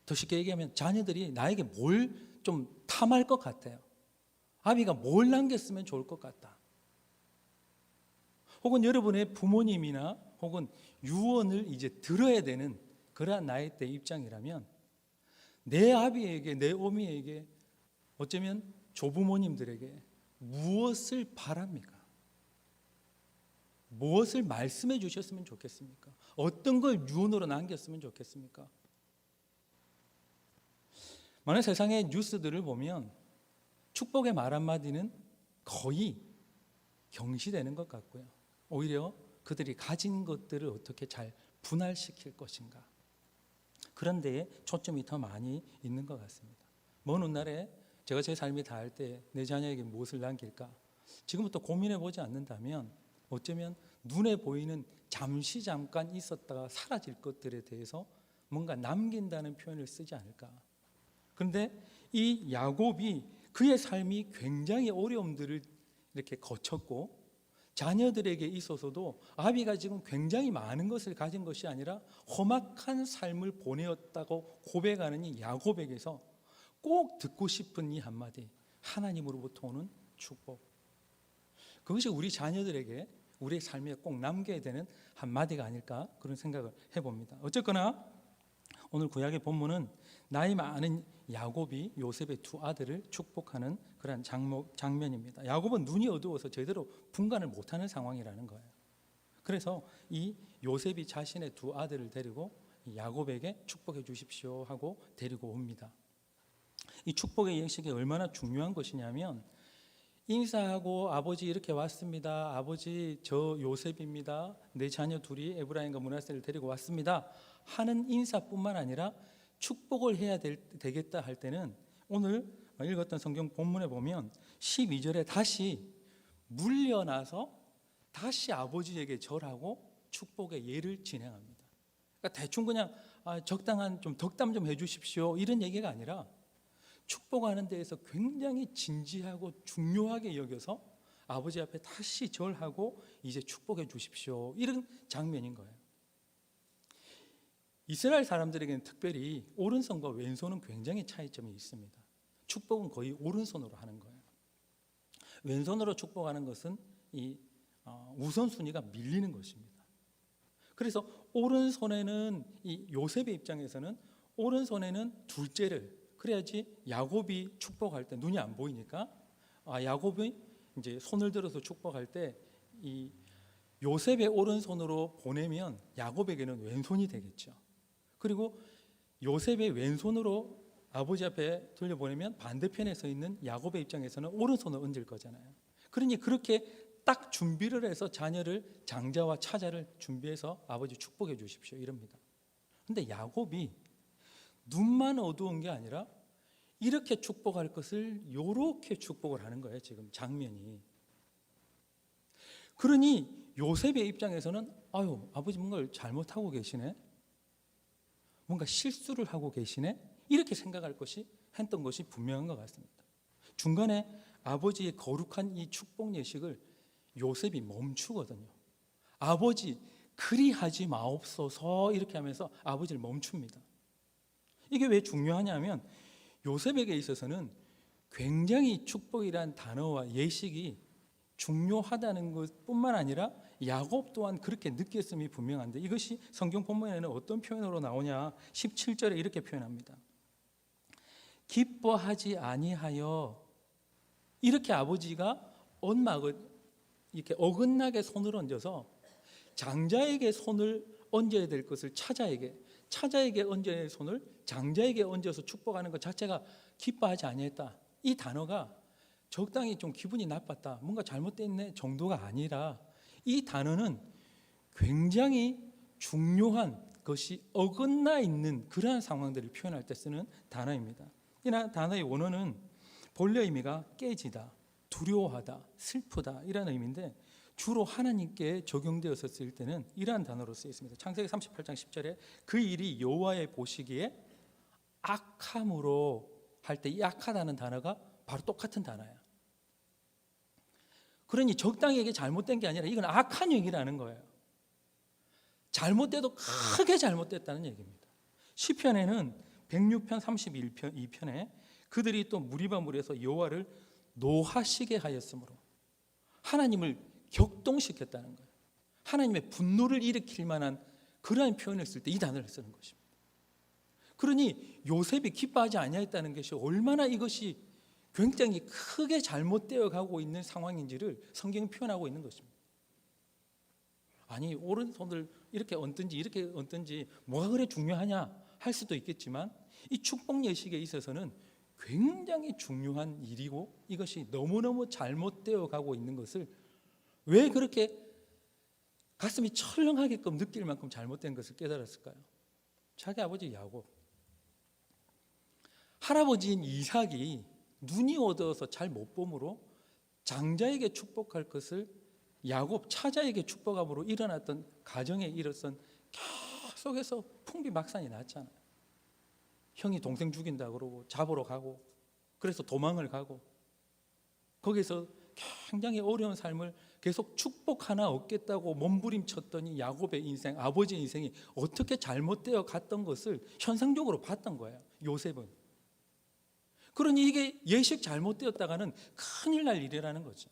더 쉽게 얘기하면 자녀들이 나에게 뭘 좀 탐할 것 같아요. 아비가 뭘 남겼으면 좋을 것 같다. 혹은 여러분의 부모님이나 혹은 유언을 이제 들어야 되는 그러한 나이대 입장이라면 내 아비에게, 내 어미에게, 어쩌면 조부모님들에게 무엇을 바랍니까? 무엇을 말씀해 주셨으면 좋겠습니까? 어떤 걸 유언으로 남겼으면 좋겠습니까? 많은 세상의 뉴스들을 보면 축복의 말 한마디는 거의 경시되는 것 같고요. 오히려 그들이 가진 것들을 어떻게 잘 분할시킬 것인가, 그런 데에 초점이 더 많이 있는 것 같습니다. 먼 훗날에 제가 제 삶이 다할 때 내 자녀에게 무엇을 남길까, 지금부터 고민해 보지 않는다면 어쩌면 눈에 보이는 잠깐 있었다가 사라질 것들에 대해서 뭔가 남긴다는 표현을 쓰지 않을까. 그런데 이 야곱이 그의 삶이 굉장히 어려움들을 이렇게 거쳤고 자녀들에게 있어서도 아비가 지금 굉장히 많은 것을 가진 것이 아니라 험악한 삶을 보내었다고 고백하는 이 야곱에게서 꼭 듣고 싶은 이 한마디, 하나님으로부터 오는 축복. 그것이 우리 자녀들에게 우리의 삶에 꼭 남겨야 되는 한마디가 아닐까, 그런 생각을 해봅니다. 어쨌거나 오늘 구약의 본문은 나이 많은 야곱이 요셉의 두 아들을 축복하는 그런 장면입니다. 야곱은 눈이 어두워서 제대로 분간을 못하는 상황이라는 거예요. 그래서 이 요셉이 자신의 두 아들을 데리고 야곱에게 축복해 주십시오 하고 데리고 옵니다. 이 축복의 예식이 얼마나 중요한 것이냐면, 인사하고 아버지 이렇게 왔습니다. 아버지 저 요셉입니다. 내 자녀 둘이 에브라임과 므낫세를 데리고 왔습니다 하는 인사뿐만 아니라 축복을 해야 되겠다 할 때는 오늘 읽었던 성경 본문에 보면 12절에 다시 물려나서 다시 아버지에게 절하고 축복의 예를 진행합니다. 그러니까 대충 그냥 적당한 좀 덕담 좀 해주십시오 이런 얘기가 아니라 축복하는 데에서 굉장히 진지하고 중요하게 여겨서 아버지 앞에 다시 절하고 이제 축복해 주십시오 이런 장면인 거예요. 이스라엘 사람들에게는 특별히 오른손과 왼손은 굉장히 차이점이 있습니다. 축복은 거의 오른손으로 하는 거예요. 왼손으로 축복하는 것은 이 우선순위가 밀리는 것입니다. 그래서 오른손에는 이 요셉의 입장에서는 오른손에는 둘째를, 그래야지 야곱이 축복할 때 눈이 안 보이니까 야곱이 이제 손을 들어서 축복할 때 이 요셉의 오른손으로 보내면 야곱에게는 왼손이 되겠죠. 그리고 요셉의 왼손으로 아버지 앞에 돌려보내면 반대편에 서 있는 야곱의 입장에서는 오른손을 얹을 거잖아요. 그러니 그렇게 딱 준비를 해서 자녀를, 장자와 차자를 준비해서 아버지 축복해 주십시오 이럽니다. 그런데 야곱이 눈만 어두운 게 아니라 이렇게 축복할 것을 이렇게 축복을 하는 거예요. 지금 장면이. 그러니 요셉의 입장에서는 아버지 뭔가를 잘못하고 계시네, 뭔가 실수를 하고 계시네, 이렇게 생각할 것이 했던 것이 분명한 것 같습니다. 중간에 아버지의 거룩한 이 축복 예식을 요셉이 멈추거든요. 아버지 그리하지 마옵소서 이렇게 하면서 아버지를 멈춥니다. 이게 왜 중요하냐면 요셉에게 있어서는 굉장히 축복이란 단어와 예식이 중요하다는 것뿐만 아니라 야곱 또한 그렇게 느꼈음이 분명한데, 이것이 성경 본문에는 어떤 표현으로 나오냐, 17절에 이렇게 표현합니다. 기뻐하지 아니하여, 이렇게 아버지가 이렇게 어긋나게 손을 얹어서 장자에게 손을 얹어야 될 것을 차자에게 얹어야 될 손을 장자에게 얹어서 축복하는 것 자체가 기뻐하지 아니했다. 이 단어가 적당히 좀 기분이 나빴다, 뭔가 잘못됐네 정도가 아니라 이 단어는 굉장히 중요한 것이 어긋나 있는 그러한 상황들을 표현할 때 쓰는 단어입니다. 이 단어의 원어는 본래 의미가 깨지다, 두려워하다, 슬프다 이런 의미인데 주로 하나님께 적용되어서 쓸 때는 이러한 단어로 쓰여 있습니다. 창세기 38장 10절에 그 일이 여호와의 보시기에 악함으로 할 때 이 악하다는 단어가 바로 똑같은 단어야. 그러니 적당히 이게 잘못된 게 아니라 이건 악한 얘기라는 거예요. 잘못돼도 크게 잘못됐다는 얘기입니다. 시편에는 106편 32편에 그들이 또 무리방물에서 여호와를 노하시게 하였으므로 하나님을 격동시켰다는 거예요. 하나님의 분노를 일으킬 만한 그러한 표현을 쓸 때 이 단어를 쓰는 것입니다. 그러니 요셉이 기뻐하지 아니하였다는 것이 얼마나 이것이 굉장히 크게 잘못되어 가고 있는 상황인지를 성경이 표현하고 있는 것입니다. 아니 오른손을 이렇게 얹든지 뭐가 그래 중요하냐 할 수도 있겠지만 이 축복 예식에 있어서는 굉장히 중요한 일이고 이것이 너무너무 잘못되어 가고 있는 것을 왜 그렇게 가슴이 철렁하게끔 느낄 만큼 잘못된 것을 깨달았을까요? 자기 아버지 야곱, 할아버지인 이삭이 눈이 어두워서 잘 못 보므로 장자에게 축복할 것을 야곱 차자에게 축복함으로 일어났던 가정에 일었던 계속해서 풍비박산이 났잖아요. 형이 동생 죽인다 그러고 잡으러 가고 그래서 도망을 가고 거기서 굉장히 어려운 삶을 계속 축복 하나 얻겠다고 몸부림쳤더니 야곱의 인생, 아버지의 인생이 어떻게 잘못되어 갔던 것을 현상적으로 봤던 거예요. 요셉은. 그러니 이게 예식 잘못되었다가는 큰일 날 일이라는 거죠.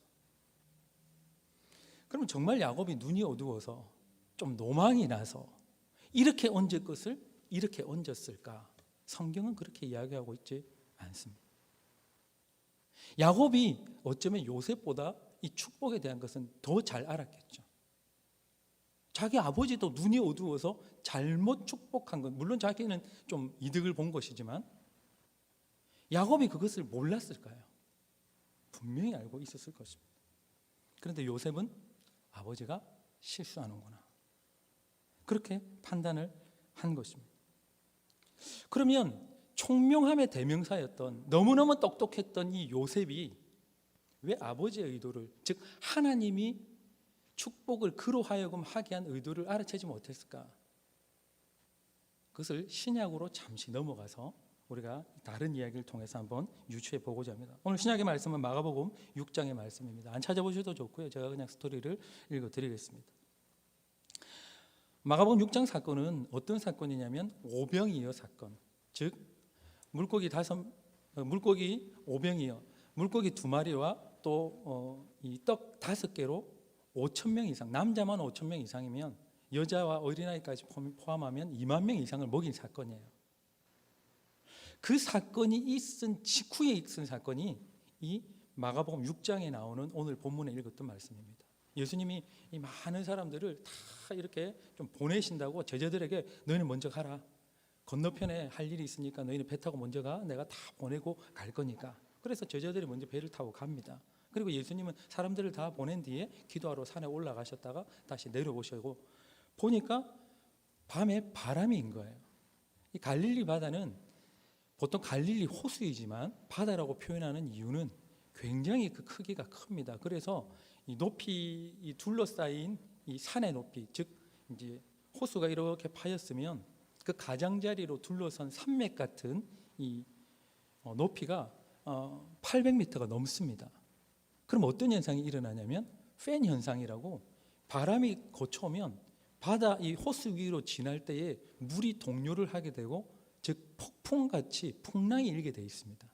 그럼 정말 야곱이 눈이 어두워서 좀 노망이 나서 이렇게 얹을 것을 이렇게 얹었을까? 성경은 그렇게 이야기하고 있지 않습니다. 야곱이 어쩌면 요셉보다 이 축복에 대한 것은 더 잘 알았겠죠. 자기 아버지도 눈이 어두워서 잘못 축복한 것, 물론 자기는 좀 이득을 본 것이지만 야곱이 그것을 몰랐을까요? 분명히 알고 있었을 것입니다. 그런데 요셉은 아버지가 실수하는구나, 그렇게 판단을 한 것입니다. 그러면 총명함의 대명사였던 너무너무 똑똑했던 이 요셉이 왜 아버지의 의도를, 즉 하나님이 축복을 그로 하여금 하게 한 의도를 알아채지 못했을까? 그것을 신약으로 잠시 넘어가서 우리가 다른 이야기를 통해서 한번 유추해 보고자 합니다. 오늘 신약의 말씀은 마가복음 6장의 말씀입니다. 안 찾아보셔도 좋고요. 제가 그냥 스토리를 읽어드리겠습니다. 마가복음 6장 사건은 어떤 사건이냐면 오병이어 사건, 즉 물고기 5병이어 물고기 2마리와 또 이 떡 5개로 5,000명 이상, 남자만 5,000명 이상이면 여자와 어린아이까지 포함하면 2만 명 이상을 먹인 사건이에요. 그 사건이 있은 직후에 있은 사건이 이 마가복음 6장에 나오는 오늘 본문에 읽었던 말씀입니다. 예수님이 이 많은 사람들을 다 이렇게 좀 보내신다고 제자들에게 너희는 먼저 가라. 건너편에 할 일이 있으니까 너희는 배 타고 먼저 가. 내가 다 보내고 갈 거니까. 그래서 제자들이 먼저 배를 타고 갑니다. 그리고 예수님은 사람들을 다 보낸 뒤에 기도하러 산에 올라가셨다가 다시 내려오시고 보니까 밤에 바람이 인 거예요. 이 갈릴리 바다는 보통 갈릴리 호수이지만 바다라고 표현하는 이유는 굉장히 그 크기가 큽니다. 그래서 이 높이 이 둘러싸인 이 산의 높이, 즉 이제 호수가 이렇게 파였으면 그 가장자리로 둘러선 산맥 같은 이 높이가 800m가 넘습니다. 그럼 어떤 현상이 일어나냐면 팬 현상이라고, 바람이 거쳐오면 바다 이 호수 위로 지날 때에 물이 동요를 하게 되고, 즉 폭풍같이 풍랑이 일게 되어 있습니다.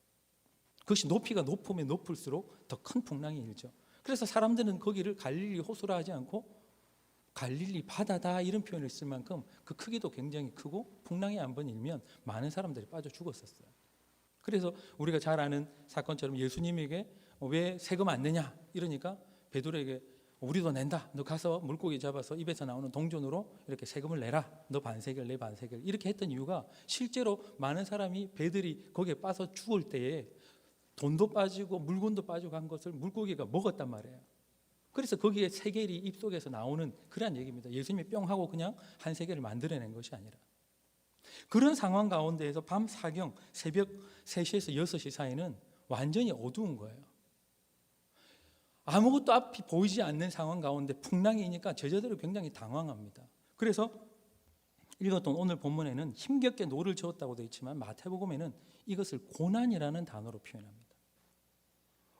그것이 높이가 높으면 높을수록 더 큰 풍랑이 일죠. 그래서 사람들은 거기를 갈릴리 호수라 하지 않고 갈릴리 바다다 이런 표현을 쓸 만큼 그 크기도 굉장히 크고 풍랑이 한 번 일면 많은 사람들이 빠져 죽었었어요. 그래서 우리가 잘 아는 사건처럼 예수님에게 왜 세금 안 내냐 이러니까 베드로에게 우리도 낸다. 너 가서 물고기 잡아서 입에서 나오는 동전으로 이렇게 세금을 내라. 너 반세겔 내 반세겔. 이렇게 했던 이유가 실제로 많은 사람이 배들이 거기에 빠서 죽을 때에 돈도 빠지고 물건도 빠지고 한 것을 물고기가 먹었단 말이에요. 그래서 거기에 세겔이 입속에서 나오는 그런 얘기입니다. 예수님이 뿅 하고 그냥 한 세겔을 만들어낸 것이 아니라 그런 상황 가운데에서 밤 사경 새벽 3시에서 6시 사이는 완전히 어두운 거예요. 아무것도 앞이 보이지 않는 상황 가운데 풍랑이니까 제자들이 굉장히 당황합니다. 그래서 읽었던 오늘 본문에는 힘겹게 노를 저었다고 되어 있지만 마태복음에는 이것을 고난이라는 단어로 표현합니다.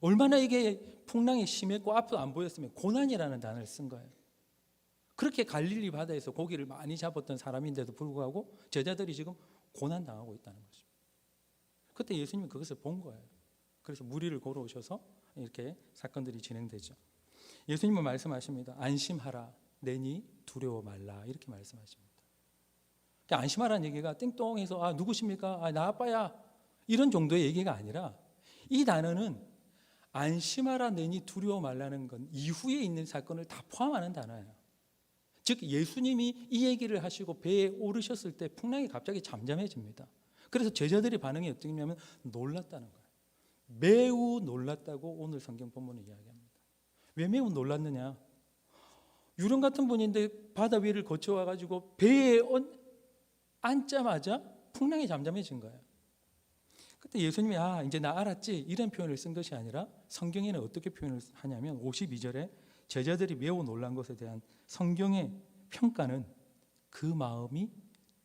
얼마나 이게 풍랑이 심했고 앞도 안 보였으면 고난이라는 단어를 쓴 거예요. 그렇게 갈릴리 바다에서 고기를 많이 잡았던 사람인데도 불구하고 제자들이 지금 고난당하고 있다는 것입니다. 그때 예수님이 그것을 본 거예요. 그래서 무리를 걸어오셔서 이렇게 사건들이 진행되죠. 예수님은 말씀하십니다. 안심하라, 내니 두려워 말라 이렇게 말씀하십니다. 안심하라는 얘기가 띵똥해서 누구십니까? 나 아빠야 이런 정도의 얘기가 아니라 이 단어는 안심하라, 내니 두려워 말라는 건 이후에 있는 사건을 다 포함하는 단어예요. 즉 예수님이 이 얘기를 하시고 배에 오르셨을 때 풍랑이 갑자기 잠잠해집니다. 그래서 제자들의 반응이 어떻냐면 놀랐다는 거예요. 매우 놀랐다고 오늘 성경 본문은 이야기합니다. 왜 매우 놀랐느냐? 유령 같은 분인데 바다 위를 거쳐와가지고 배에 앉자마자 풍랑이 잠잠해진 거예요. 그때 예수님이 이제 나 알았지 이런 표현을 쓴 것이 아니라 성경에는 어떻게 표현을 하냐면 52절에 제자들이 매우 놀란 것에 대한 성경의 평가는 그 마음이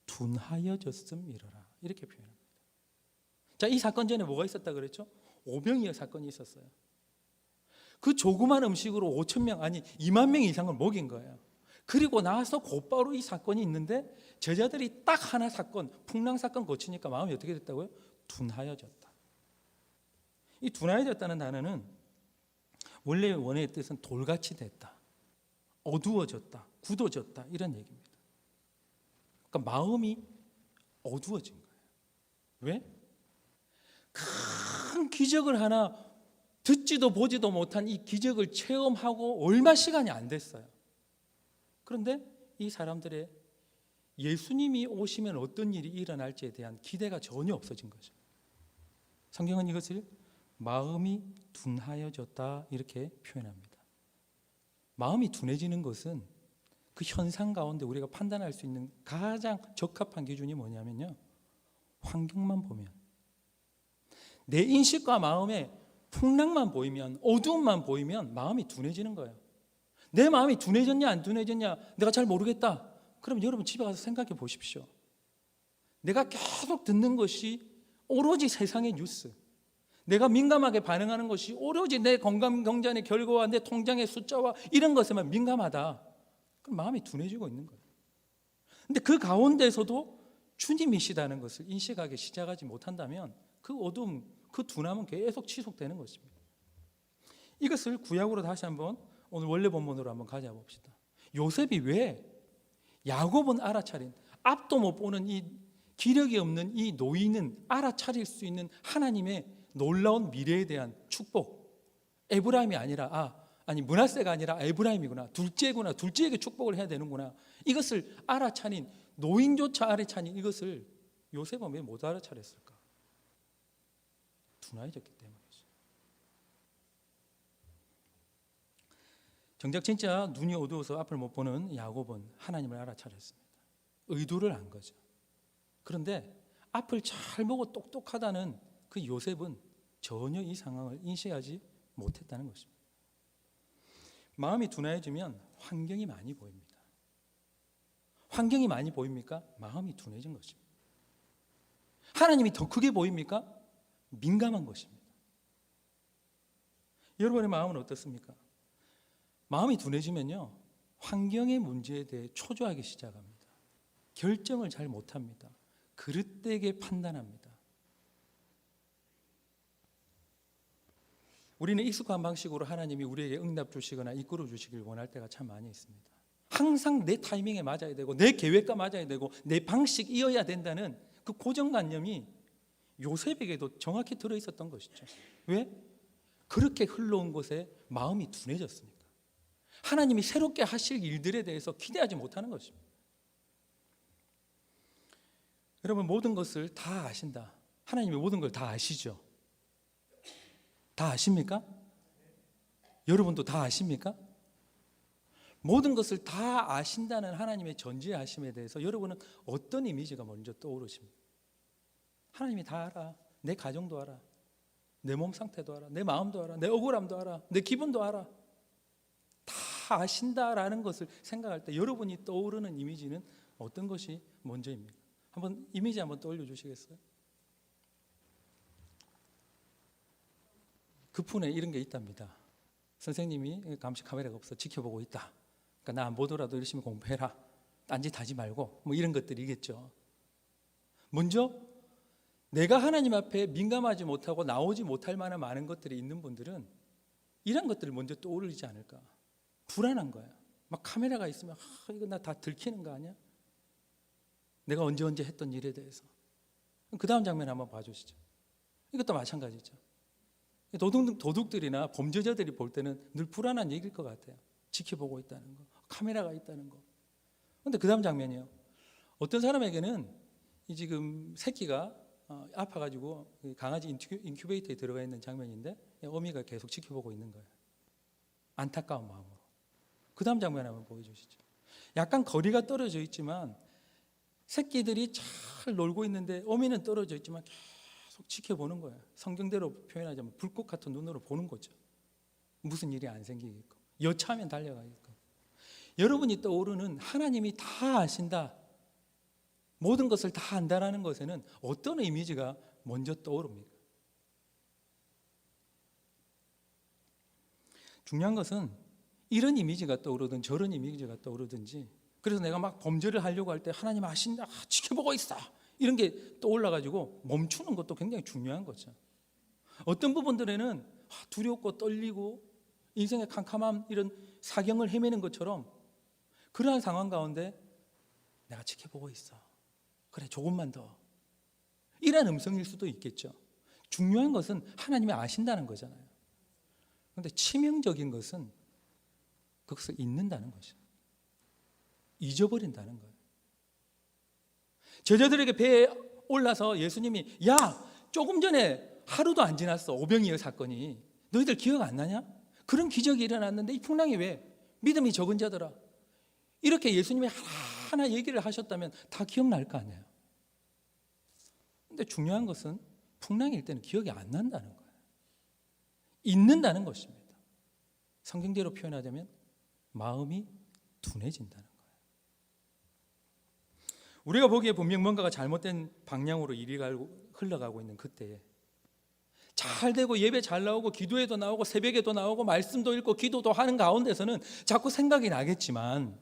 둔하여졌음이로라 이렇게 표현합니다. 자, 이 사건 전에 뭐가 있었다 그랬죠? 오병이어 사건이 있었어요. 그 조그만 음식으로 5,000명 아니 2만 명 이상을 먹인 거예요. 그리고 나서 곧바로 이 사건이 있는데 제자들이 딱 하나 사건 풍랑 사건 거치니까 마음이 어떻게 됐다고요? 둔하여졌다. 이 둔하여졌다는 단어는 원래 원어의 뜻은 돌같이 됐다, 어두워졌다, 굳어졌다 이런 얘기입니다. 그러니까 마음이 어두워진 거예요. 왜? 큰 기적을 하나 듣지도 보지도 못한 이 기적을 체험하고 얼마 시간이 안 됐어요. 그런데 이 사람들의 예수님이 오시면 어떤 일이 일어날지에 대한 기대가 전혀 없어진 거죠. 성경은 이것을 마음이 둔하여졌다 이렇게 표현합니다. 마음이 둔해지는 것은 그 현상 가운데 우리가 판단할 수 있는 가장 적합한 기준이 뭐냐면요, 환경만 보면, 내 인식과 마음에 풍랑만 보이면, 어두움만 보이면 마음이 둔해지는 거예요. 내 마음이 둔해졌냐 안 둔해졌냐 내가 잘 모르겠다. 그럼 여러분 집에 가서 생각해 보십시오. 내가 계속 듣는 것이 오로지 세상의 뉴스, 내가 민감하게 반응하는 것이 오로지 내 건강경제의 결과와 내 통장의 숫자와 이런 것에만 민감하다. 그럼 마음이 둔해지고 있는 거예요. 근데 그 가운데서도 주님이시다는 것을 인식하기 시작하지 못한다면 그 어둠, 그 둔함은 계속 지속되는 것입니다. 이것을 구약으로 다시 한번 오늘 원래 본문으로 한번 가져봅시다. 요셉이 왜 야곱은 알아차린, 앞도 못 보는 이 기력이 없는 이 노인은 알아차릴 수 있는 하나님의 놀라운 미래에 대한 축복, 에브라임이 아니라 므낫세가 아니라 에브라임이구나, 둘째구나, 둘째에게 축복을 해야 되는구나, 이것을 알아차린 노인조차 알아차린 이것을 요셉은 왜 못 알아차렸을까? 둔하여졌기 때문이죠. 정작 진짜 눈이 어두워서 앞을 못 보는 야곱은 하나님을 알아차렸습니다. 의도를 안 거죠. 그런데 앞을 잘 보고 똑똑하다는 그 요셉은 전혀 이 상황을 인식하지 못했다는 것입니다. 마음이 둔해지면 환경이 많이 보입니다. 환경이 많이 보입니까? 마음이 둔해진 것입니다. 하나님이 더 크게 보입니까? 민감한 것입니다. 여러분의 마음은 어떻습니까? 마음이 둔해지면요, 환경의 문제에 대해 초조하기 시작합니다. 결정을 잘 못합니다. 그릇되게 판단합니다. 우리는 익숙한 방식으로 하나님이 우리에게 응답 주시거나 이끌어 주시길 원할 때가 참 많이 있습니다. 항상 내 타이밍에 맞아야 되고 내 계획과 맞아야 되고 내 방식이어야 된다는 그 고정관념이 요셉에게도 정확히 들어있었던 것이죠. 왜? 그렇게 흘러온 곳에 마음이 둔해졌으니까. 하나님이 새롭게 하실 일들에 대해서 기대하지 못하는 것입니다. 여러분, 모든 것을 다 아신다. 하나님이 모든 걸 다 아시죠? 다 아십니까? 여러분도 다 아십니까? 모든 것을 다 아신다는 하나님의 전지하심에 대해서 여러분은 어떤 이미지가 먼저 떠오르십니까? 하나님이 다 알아. 내 가정도 알아. 내 몸 상태도 알아. 내 마음도 알아. 내 억울함도 알아. 내 기분도 알아. 다 아신다라는 것을 생각할 때 여러분이 떠오르는 이미지는 어떤 것이 먼저입니까? 한번 이미지 한번 떠올려 주시겠어요? 그 폰에 이런 게 있답니다. 선생님이 감시 카메라가 없어 지켜보고 있다. 그러니까 나 안 보더라도 열심히 공부해라. 딴짓 하지 말고 뭐 이런 것들이겠죠. 먼저 내가 하나님 앞에 민감하지 못하고 나오지 못할 만한 많은 것들이 있는 분들은 이런 것들을 먼저 떠오르지 않을까. 불안한 거야. 막 카메라가 있으면 이거 나 다 들키는 거 아니야? 내가 언제 했던 일에 대해서. 그 다음 장면 한번 봐주시죠. 이것도 마찬가지죠. 도둑들이나 범죄자들이 볼 때는 늘 불안한 얘기일 것 같아요. 지켜보고 있다는 거, 카메라가 있다는 거. 그런데 그 다음 장면이요. 어떤 사람에게는 이 지금 새끼가 아파가지고 강아지 인큐베이터에 들어가 있는 장면인데 어미가 계속 지켜보고 있는 거예요. 안타까운 마음으로. 그 다음 장면 한번 보여주시죠. 약간 거리가 떨어져 있지만 새끼들이 잘 놀고 있는데 어미는 떨어져 있지만 계속 지켜보는 거예요. 성경대로 표현하자면 불꽃 같은 눈으로 보는 거죠. 무슨 일이 안 생기게끔. 여차하면 달려가게끔. 여러분이 떠오르는 하나님이 다 아신다, 모든 것을 다 안다라는 것에는 어떤 이미지가 먼저 떠오릅니까? 중요한 것은 이런 이미지가 떠오르든 저런 이미지가 떠오르든지, 그래서 내가 막 범죄를 하려고 할 때 하나님 아신다, 지켜보고 있어, 이런 게 떠올라가지고 멈추는 것도 굉장히 중요한 거죠. 어떤 부분들에는 두렵고 떨리고 인생의 캄캄한 이런 사경을 헤매는 것처럼 그러한 상황 가운데 내가 지켜보고 있어, 그래 조금만 더, 이런 음성일 수도 있겠죠. 중요한 것은 하나님이 아신다는 거잖아요. 그런데 치명적인 것은 그것을 잊는다는 것이죠. 잊어버린다는 거예요. 제자들에게 배에 올라서 예수님이 야, 조금 전에 하루도 안 지났어, 오병이어 사건이, 너희들 기억 안 나냐? 그런 기적이 일어났는데 이 풍랑이 왜? 믿음이 적은 자들아. 이렇게 예수님이 하나하나 얘기를 하셨다면 다 기억날 거 아니에요. 근데 중요한 것은 풍랑일 때는 기억이 안 난다는 거예요. 잊는다는 것입니다. 성경대로 표현하자면 마음이 둔해진다는 거예요. 우리가 보기에 분명 뭔가가 잘못된 방향으로 일이 흘러가고 있는 그때에 잘 되고 예배 잘 나오고 기도에도 나오고 새벽에도 나오고 말씀도 읽고 기도도 하는 가운데서는 자꾸 생각이 나겠지만,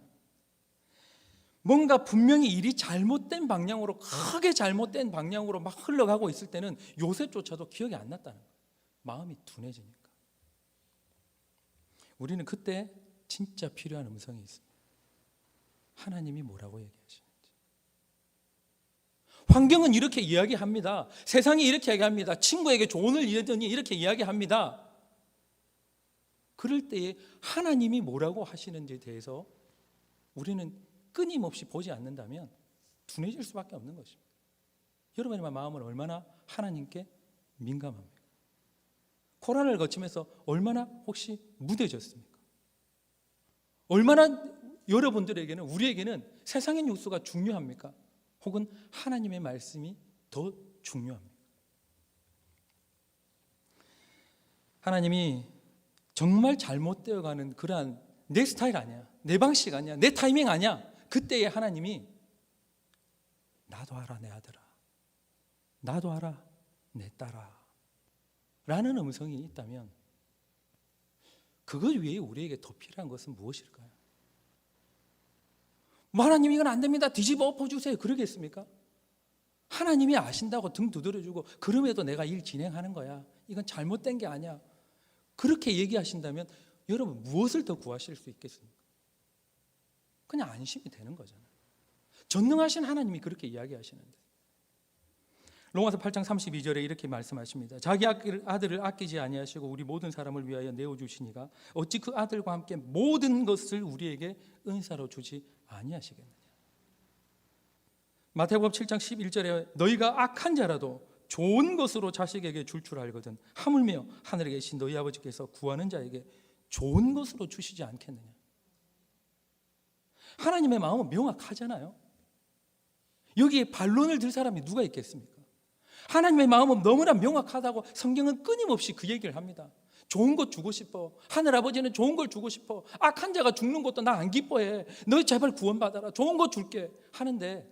뭔가 분명히 일이 잘못된 방향으로, 크게 잘못된 방향으로 막 흘러가고 있을 때는 요셉조차도 기억이 안 났다는 거예요. 마음이 둔해지니까. 우리는 그때 진짜 필요한 음성이 있습니다. 하나님이 뭐라고 얘기하시는지. 환경은 이렇게 이야기합니다. 세상이 이렇게 이야기합니다. 친구에게 조언을 이르더니 이렇게 이야기합니다. 그럴 때에 하나님이 뭐라고 하시는지에 대해서 우리는 끊임없이 보지 않는다면 둔해질 수밖에 없는 것입니다. 여러분의 마음은 얼마나 하나님께 민감합니까? 코로나를 거치면서 얼마나 혹시 무뎌졌습니까? 얼마나 여러분들에게는, 우리에게는 세상의 뉴스가 중요합니까? 혹은 하나님의 말씀이 더 중요합니까? 하나님이 정말 잘못되어가는 그러한 내 스타일 아니야, 내 방식 아니야, 내 타이밍 아니야, 그때에 하나님이 나도 알아 내 아들아, 나도 알아 내 딸아 라는 음성이 있다면 그것 위에 우리에게 더 필요한 것은 무엇일까요? 하나님 이건 안 됩니다, 뒤집어 엎어주세요, 그러겠습니까? 하나님이 아신다고 등 두드려주고 그럼에도 내가 일 진행하는 거야, 이건 잘못된 게 아니야, 그렇게 얘기하신다면 여러분 무엇을 더 구하실 수 있겠습니까? 그냥 안심이 되는 거잖아요. 전능하신 하나님이 그렇게 이야기하시는데, 로마서 8장 32절에 이렇게 말씀하십니다. 자기 아들을 아끼지 아니하시고 우리 모든 사람을 위하여 내어주시니가 어찌 그 아들과 함께 모든 것을 우리에게 은사로 주지 아니하시겠느냐. 마태복음 7장 11절에 너희가 악한 자라도 좋은 것으로 자식에게 줄 알거든 하물며 하늘에 계신 너희 아버지께서 구하는 자에게 좋은 것으로 주시지 않겠느냐. 하나님의 마음은 명확하잖아요. 여기에 반론을 들 사람이 누가 있겠습니까? 하나님의 마음은 너무나 명확하다고 성경은 끊임없이 그 얘기를 합니다. 좋은 것 주고 싶어. 하늘아버지는 좋은 걸 주고 싶어. 악한 자가 죽는 것도 나 안 기뻐해. 너 제발 구원받아라. 좋은 거 줄게 하는데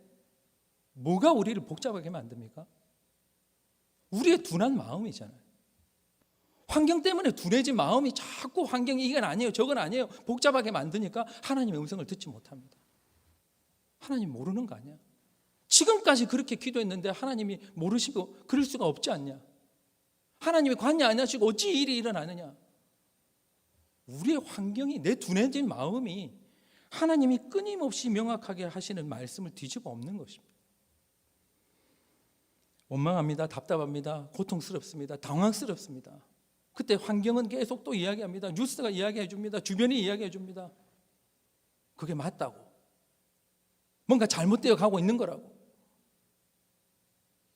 뭐가 우리를 복잡하게 만듭니까? 우리의 둔한 마음이잖아요. 환경 때문에 둔해진 마음이 자꾸 환경이 이건 아니에요 저건 아니에요 복잡하게 만드니까 하나님의 음성을 듣지 못합니다. 하나님 모르는 거 아니야? 지금까지 그렇게 기도했는데 하나님이 모르시고 그럴 수가 없지 않냐? 하나님이 관여 안 하시고 어찌 일이 일어나느냐? 우리의 환경이 내 둔해진 마음이 하나님이 끊임없이 명확하게 하시는 말씀을 뒤집어 엎는 것입니다. 원망합니다. 답답합니다. 고통스럽습니다. 당황스럽습니다. 그때 환경은 계속 또 이야기합니다. 뉴스가 이야기해 줍니다. 주변이 이야기해 줍니다. 그게 맞다고. 뭔가 잘못되어 가고 있는 거라고.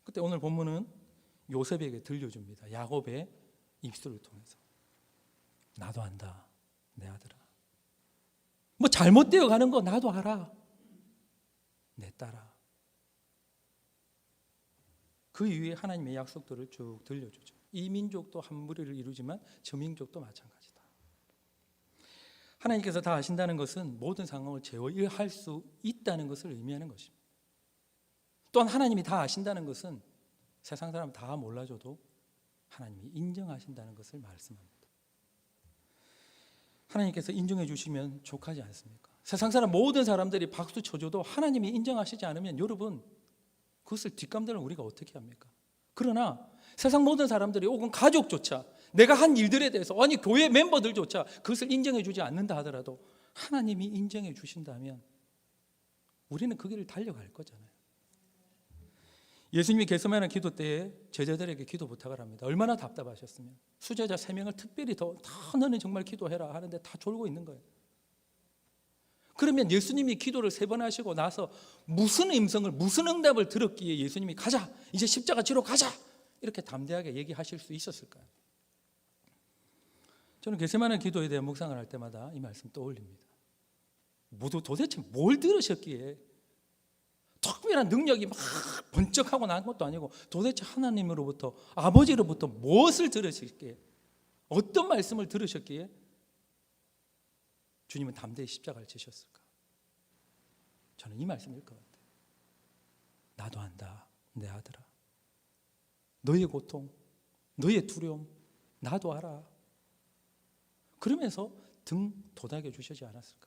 그때 오늘 본문은 요셉에게 들려줍니다. 야곱의 입술을 통해서. 나도 안다, 내 아들아. 뭐 잘못되어 가는 거 나도 알아, 내 딸아. 그 이후에 하나님의 약속들을 쭉 들려주죠. 이 민족도 한 무리를 이루지만 저 민족도 마찬가지다. 하나님께서 다 아신다는 것은 모든 상황을 제어할 수 있다는 것을 의미하는 것입니다. 또한 하나님이 다 아신다는 것은 세상 사람 다 몰라줘도 하나님이 인정하신다는 것을 말씀합니다. 하나님께서 인정해 주시면 족하지 않습니까? 세상 사람 모든 사람들이 박수 쳐줘도 하나님이 인정하시지 않으면 여러분 그것을 뒷감당을 우리가 어떻게 합니까? 그러나 세상 모든 사람들이 혹은 가족조차 내가 한 일들에 대해서 아니 교회 멤버들조차 그것을 인정해 주지 않는다 하더라도 하나님이 인정해 주신다면 우리는 그 길을 달려갈 거잖아요. 예수님이 겟세마네 기도 때에 제자들에게 기도 부탁을 합니다. 얼마나 답답하셨으면. 수제자 3명을 특별히 더 너는 정말 기도해라 하는데 다 졸고 있는 거예요. 그러면 예수님이 기도를 3번 하시고 나서 무슨 음성을 무슨 응답을 들었기에 예수님이 가자 이제 십자가 지러 가자 이렇게 담대하게 얘기하실 수 있었을까요? 저는 겟세마네 기도에 대한 묵상을 할 때마다 이 말씀 떠올립니다. 모두 도대체 뭘 들으셨기에 특별한 능력이 막 번쩍하고 난 것도 아니고 도대체 하나님으로부터 아버지로부터 무엇을 들으셨기에 어떤 말씀을 들으셨기에 주님은 담대히 십자가를 지셨을까? 저는 이 말씀일 것 같아요. 나도 안다, 내 아들아. 너의 고통, 너의 두려움 나도 알아. 그러면서 등 도닥여 주시지 않았을까?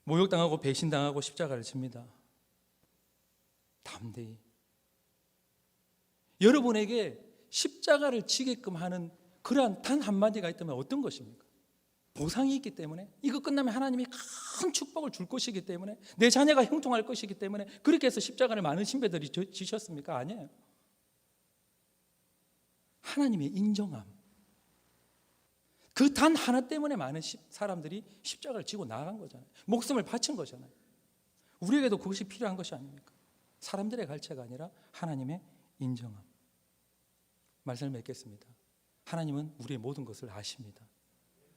모욕당하고 배신당하고 십자가를 집니다. 담대히. 여러분에게 십자가를 지게끔 하는 그러한 단 한마디가 있다면 어떤 것입니까? 보상이 있기 때문에 이거 끝나면 하나님이 큰 축복을 줄 것이기 때문에 내 자녀가 형통할 것이기 때문에 그렇게 해서 십자가를 많은 신배들이 지셨습니까? 아니에요. 하나님의 인정함. 그 단 하나 때문에 많은 사람들이 십자가를 지고 나아간 거잖아요. 목숨을 바친 거잖아요. 우리에게도 그것이 필요한 것이 아닙니까? 사람들의 갈채가 아니라 하나님의 인정함. 말씀을 맺겠습니다. 하나님은 우리의 모든 것을 아십니다.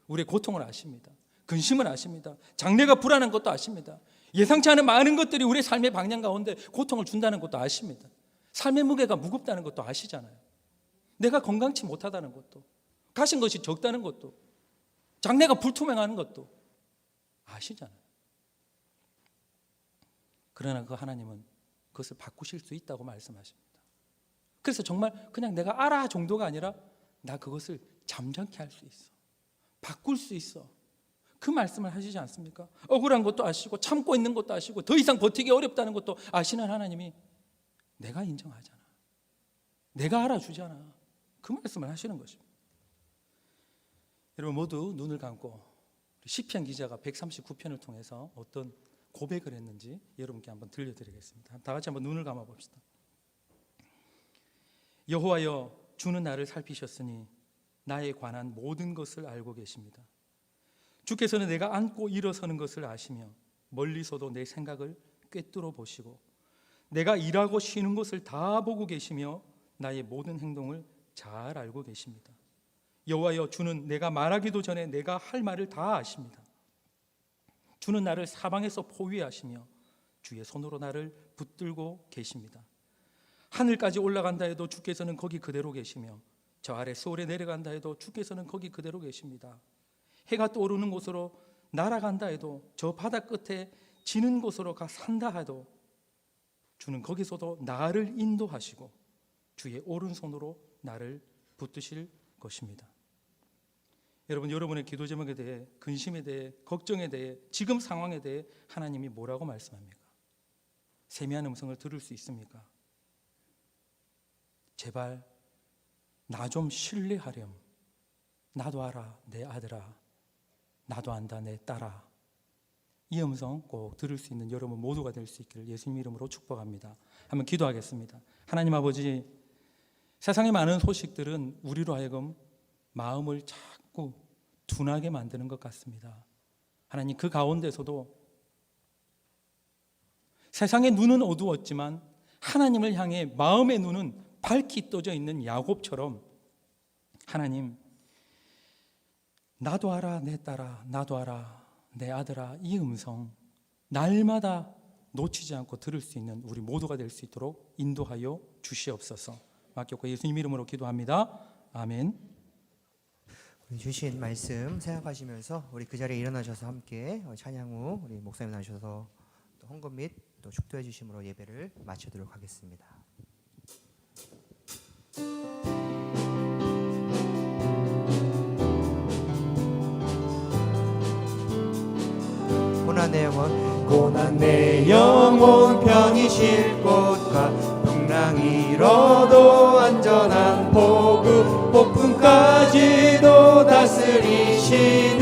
우리의 고통을 아십니다. 근심을 아십니다. 장래가 불안한 것도 아십니다. 예상치 않은 많은 것들이 우리의 삶의 방향 가운데 고통을 준다는 것도 아십니다. 삶의 무게가 무겁다는 것도 아시잖아요. 내가 건강치 못하다는 것도, 가신 것이 적다는 것도, 장래가 불투명한 것도 아시잖아요. 그러나 그 하나님은 그것을 바꾸실 수 있다고 말씀하십니다. 그래서 정말 그냥 내가 알아 정도가 아니라 나 그것을 잠잠케 할 수 있어. 바꿀 수 있어. 그 말씀을 하시지 않습니까? 억울한 것도 아시고 참고 있는 것도 아시고 더 이상 버티기 어렵다는 것도 아시는 하나님이 내가 인정하잖아. 내가 알아주잖아. 그 말씀을 하시는 것입니다. 여러분 모두 눈을 감고 시편 기자가 139편을 통해서 어떤 고백을 했는지 여러분께 한번 들려드리겠습니다. 다 같이 한번 눈을 감아 봅시다. 여호와여, 주는 나를 살피셨으니 나에 관한 모든 것을 알고 계십니다. 주께서는 내가 앉고 일어서는 것을 아시며 멀리서도 내 생각을 꿰뚫어 보시고 내가 일하고 쉬는 것을 다 보고 계시며 나의 모든 행동을 잘 알고 계십니다. 여호와여, 주는 내가 말하기도 전에 내가 할 말을 다 아십니다. 주는 나를 사방에서 포위하시며 주의 손으로 나를 붙들고 계십니다. 하늘까지 올라간다 해도 주께서는 거기 그대로 계시며 저 아래 수월에 내려간다 해도 주께서는 거기 그대로 계십니다. 해가 떠오르는 곳으로 날아간다 해도 저 바다 끝에 지는 곳으로 가 산다 해도 주는 거기서도 나를 인도하시고 주의 오른손으로 나를 붙드실 것입니다. 여러분, 여러분의 기도 제목에 대해, 근심에 대해, 걱정에 대해, 지금 상황에 대해 하나님이 뭐라고 말씀합니까? 세미한 음성을 들을 수 있습니까? 제발 나 좀 신뢰하렴. 나도 알아 내 아들아, 나도 안다 내 딸아. 이 음성 꼭 들을 수 있는 여러분 모두가 될 수 있기를 예수님 이름으로 축복합니다. 한번 기도하겠습니다. 하나님 아버지, 세상의 많은 소식들은 우리로 하여금 마음을 자꾸 둔하게 만드는 것 같습니다. 하나님, 그 가운데서도 세상의 눈은 어두웠지만 하나님을 향해 마음의 눈은 밝히 떠져 있는 야곱처럼 하나님, 나도 알아 내 딸아, 나도 알아 내 아들아, 이 음성 날마다 놓치지 않고 들을 수 있는 우리 모두가 될 수 있도록 인도하여 주시옵소서. 맡겼고 예수님 이름으로 기도합니다. 아멘. 주신 말씀 생각하시면서 우리 그 자리에 일어나셔서 함께 찬양 후 우리 목사님 나셔서 또 헌금 및 또 축도해 주심으로 예배를 마치도록 하겠습니다. 고난 내 영혼 편히 쉴 곳과 풍랑이 일어도 안전한 복음, 폭풍까지도 다스리시는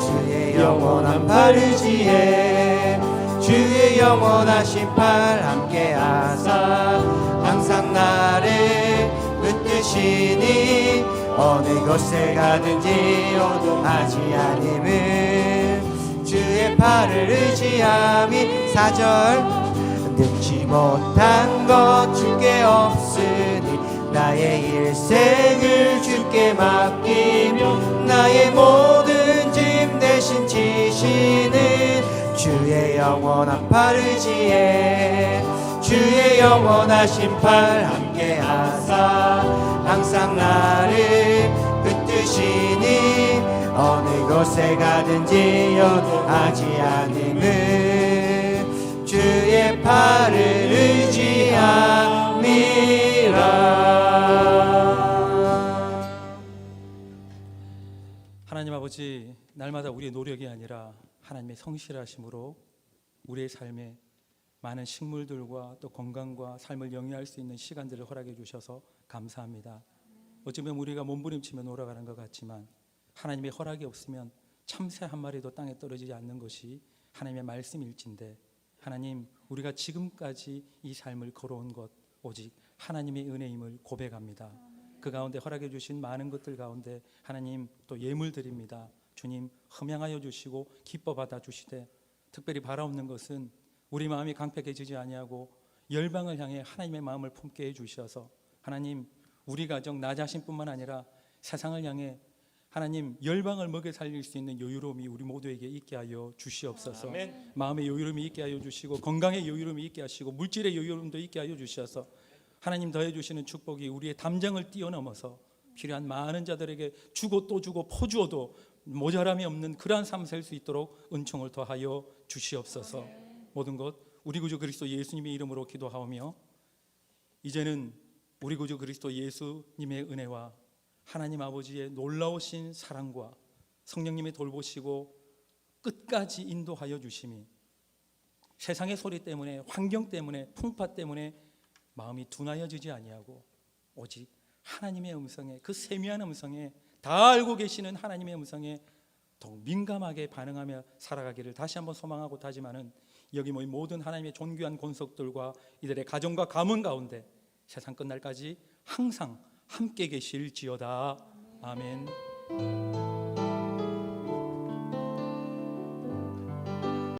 주의 영원한 바르지에 주의 영원하신 팔 함께하사 항상 나를 붙드시니 어느 곳에 가든지 요동하지 않음은 주의 팔을 의지함이 4절 능치 못한 것 주께 없으니 나의 일생을 주께 맡기며 나의 모든 짐 대신 지시는 주의 영원한 팔 의지에 주의 영원하신 팔 함께하사 항상 나를 붙드시니 어느 곳에 가든지 요동하지 않음은 주의 팔을 의지함이라. 하나님 아버지, 날마다 우리의 노력이 아니라 하나님의 성실하심으로 우리의 삶에 많은 식물들과 또 건강과 삶을 영위할 수 있는 시간들을 허락해 주셔서 감사합니다. 어쩌면 우리가 몸부림치며 놀아가는 것 같지만 하나님의 허락이 없으면 참새 한 마리도 땅에 떨어지지 않는 것이 하나님의 말씀일진데, 하나님, 우리가 지금까지 이 삶을 걸어온 것 오직 하나님의 은혜임을 고백합니다. 그 가운데 허락해 주신 많은 것들 가운데 하나님 또 예물 드립니다. 주님, 흠양하여 주시고 기뻐 받아 주시되, 특별히 바라옵는 것은 우리 마음이 강팍해지지 아니하고 열방을 향해 하나님의 마음을 품게 해 주셔서 하나님, 우리 가정 나 자신뿐만 아니라 세상을 향해 하나님 열방을 먹여 살릴 수 있는 여유로움이 우리 모두에게 있게 하여 주시옵소서. 아멘. 마음의 여유로움이 있게 하여 주시고 건강의 여유로움이 있게 하시고 물질의 여유로움도 있게 하여 주셔서 하나님 더해 주시는 축복이 우리의 담장을 뛰어넘어서 필요한 많은 자들에게 주고 또 주고 퍼주어도 모자람이 없는 그러한 삶을 살 수 있도록 은총을 더하여 주시옵소서. 모든 것 우리 구주 그리스도 예수님의 이름으로 기도하오며, 이제는 우리 구주 그리스도 예수님의 은혜와 하나님 아버지의 놀라우신 사랑과 성령님이 돌보시고 끝까지 인도하여 주심이 세상의 소리 때문에, 환경 때문에, 풍파 때문에 마음이 둔하여지지 아니하고 오직 하나님의 음성에, 그 세미한 음성에, 다 알고 계시는 하나님의 음성에 더욱 민감하게 반응하며 살아가기를 다시 한번 소망하고 다짐하는 여기 모인 모든 하나님의 존귀한 권속들과 이들의 가정과 가문 가운데 세상 끝날까지 항상 함께 계실지어다. 아멘.